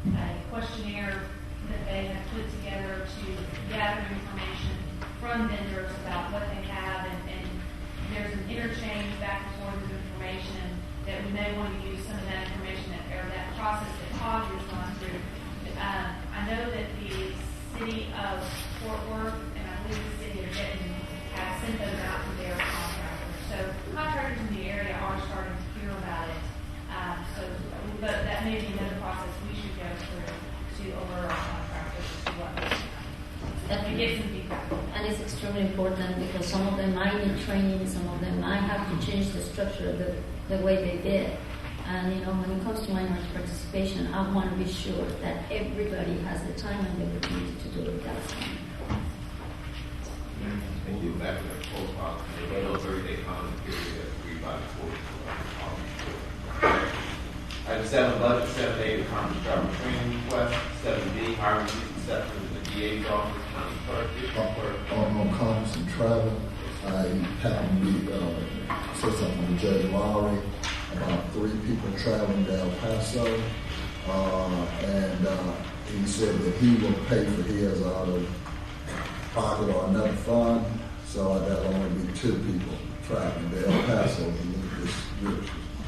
a questionnaire that they have put together to gather information from vendors about what they have, and there's an interchange back and forth of information that we may want to use some of that information or that process that COG has gone through. I know that the city of Fort Worth and I believe the city of Denton have sent those out to their contractors. So contractors in the area are starting to hear about it. But that may be another process we should go through to alert our contractors to what they have. And get some feedback. And it's extremely important because some of them might need training, some of them might have to change the structure of the way they bid. And when it comes to minority participation, I want to be sure that everybody has the time and the opportunity to do it. That's Thank you. Back to the post policy, the 30-day comment period that we by the court. Item 7, budget. 7A, the conference travel training request. 7B, hiring exception to the DA's office, county clerk. On conference and travel, I happened to say something to Judge Lowry about 3 people traveling to El Paso, and he said that he will pay for his out of pocket or another fund, so that'll only be 2 people traveling to El Paso to look at this.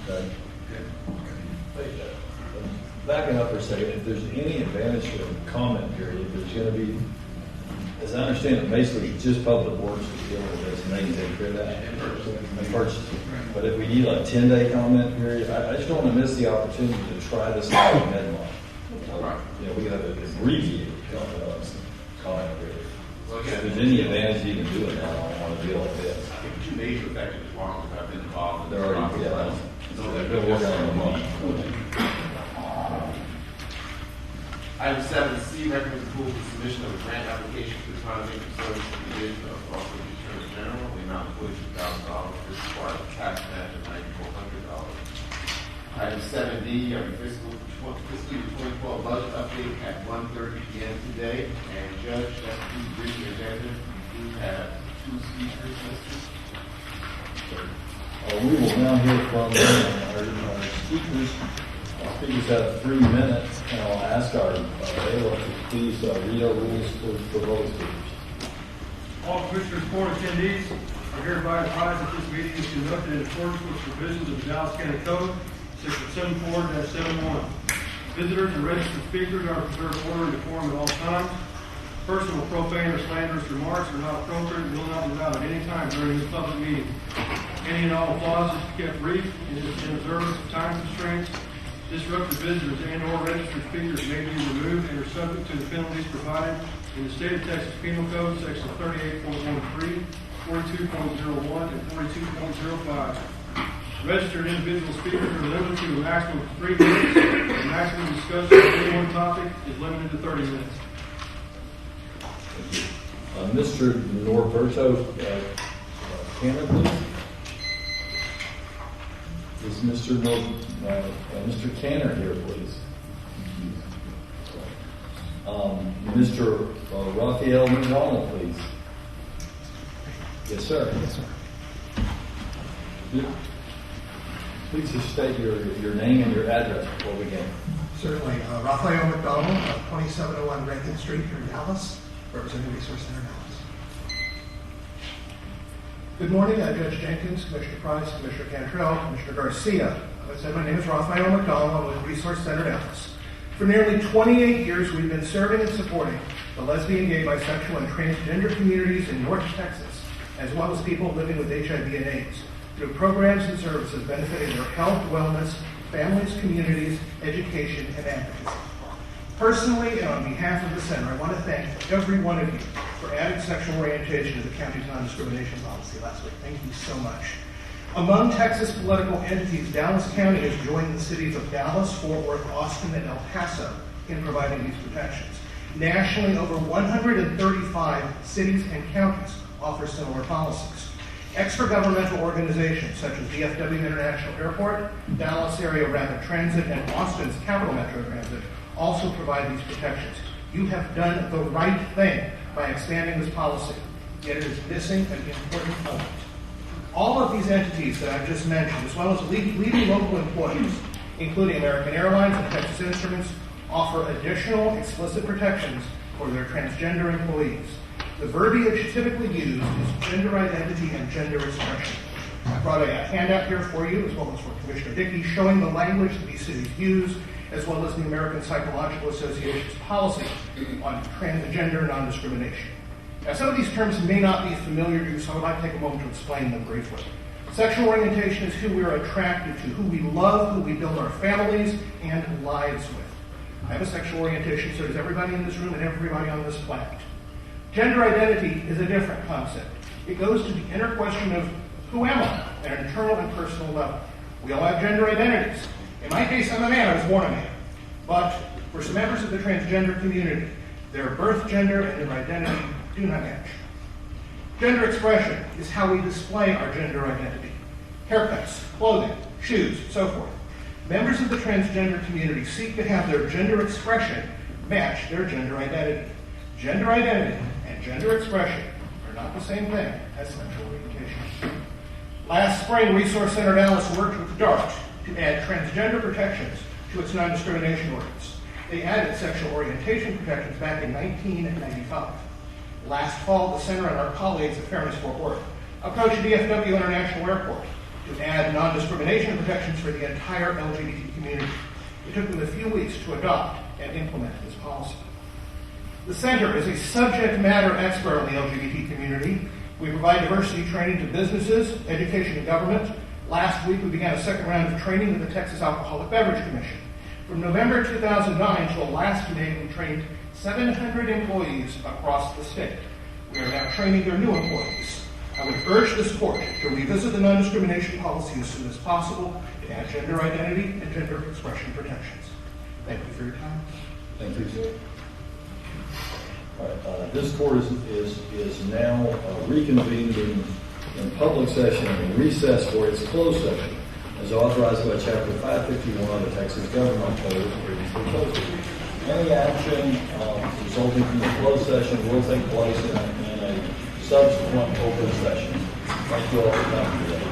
Okay? Okay. for a second. If there's any advantage to a comment period, there's going to be, as I understand it, basically it's just public works to deal with this and they can take care of that. And purchasing. But if we need like a 10-day comment period, I just don't want to miss the opportunity to try this out in Medlock. You know, we have a abbreviated comment period. Well, If there's any advantage you can do it now on a deal like this. Two major factors as long as I've been involved in They're already, yeah. So They've been working on it a month. Item 7C, recommend approval for submission of a grant application to the Conservation Services Division of Office of the Attorney General, the amount of $42,000. This requires a tax match of $9,400. Item 7D, fiscal year 2012 budget update at 1:30 p.m. today. And Judge, that's the briefing agenda. We do have two speakers listed. We will now hear from our speakers. Our speakers have 3 minutes, and I'll ask our bailiff to please read our rules for both speakers. All Commissioners Court attendees are hereby advised that this meeting is conducted in accordance with the provisions of the Dallas County Code, Section 74-71. Visitors and registered speakers are preserved order and decorum at all times. Personal, profane, or slanderous remarks are not appropriate and will not be allowed at any time during this public meeting. Any and all applause is kept brief and is in observance of time constraints. Disruptive visitors and/or registered speakers may be removed and are subject to the penalties provided in the State of Texas Penal Code, Section 38.13, 42.01, and 42.05. Registered individual speakers are limited to a maximum of 3 minutes. The maximum discussion of any one topic is limited to 30 minutes. Mr. Norberto Cannon, please. Is Mr. Canner here, please? Mr. Raphael McDonald, please. Yes, sir. Yes, sir. Please just state your name and your address before we begin. Certainly. Raphael McDonald, 2701 Rankin Street here in Dallas, representing Resource Center Dallas. Good morning, Judge Jenkins, Commissioner Price, Commissioner Cantrell, Commissioner Garcia. As I said, my name is Raphael McDonald. I'm with Resource Center Dallas. For nearly 28 years, we've been serving and supporting the lesbian, gay, bisexual, and transgender communities in North Texas, as well as people living with HIV and AIDS, through programs and services benefiting their health, wellness, families, communities, education, and advocacy. Personally, and on behalf of the Center, I want to thank every one of you for adding sexual orientation to the county's non-discrimination policy last week. Thank you so much. Among Texas political entities, Dallas County has joined the cities of Dallas, Fort Worth, Austin, and El Paso in providing these protections. Nationally, over 135 cities and counties offer similar policies. Extra-governmental organizations such as DFW International Airport, Dallas Area Rapid Transit, and Austin's Capital Metro Transit also provide these protections. You have done the right thing by expanding this policy, yet it is missing an important element. All of these entities that I've just mentioned, as well as leading local employers, including American Airlines and Texas Instruments, offer additional explicit protections for their transgender employees. The verbiage typically used is gender identity and gender expression. I brought a handout here for you, as well as for Commissioner Dickey, showing the language that these cities use, as well as the American Psychological Association's policy on transgender non-discrimination. Now, some of these terms may not be familiar to you, so I would like to take a moment to explain them briefly. Sexual orientation is who we are attracted to, who we love, who we build our families and lives with. I have a sexual orientation, so does everybody in this room and everybody on this planet. Gender identity is a different concept. It goes to the inner question of who am I at an internal and personal level. We all have gender identities. In my case, I'm a man. I was born a man. But for some members of the transgender community, their birth gender and their identity do not match. Gender expression is how we display our gender identity. Haircuts, clothing, shoes, so forth. Members of the transgender community seek to have their gender expression match their gender identity. Gender identity and gender expression are not the same thing as sexual orientation. Last spring, Resource Center Dallas worked with DART to add transgender protections to its non-discrimination ordinance. They added sexual orientation protections back in 1995. Last fall, the Center and our colleagues at Fairness Fort Worth approached DFW International Airport to add non-discrimination protections for the entire LGBT community. It took them a few weeks to adopt and implement this policy. The Center is a subject matter expert on the LGBT community. We provide diversity training to businesses, education, and government. Last week, we began a second round of training with the Texas Alcoholic Beverage Commission. From November 2009 till last May, we trained 700 employees across the state. We are now training their new employees. I would urge this court to revisit the non-discrimination policy as soon as possible to add gender identity and gender expression protections. Thank you for your time. Thank you, sir. All right, this court is now reconvened in public session and recess for its closed session as authorized by Chapter 551 of the Texas Government Code previously posted. Any action resulting from the closed session will take place in a subsequent open session. Thank you all for coming today.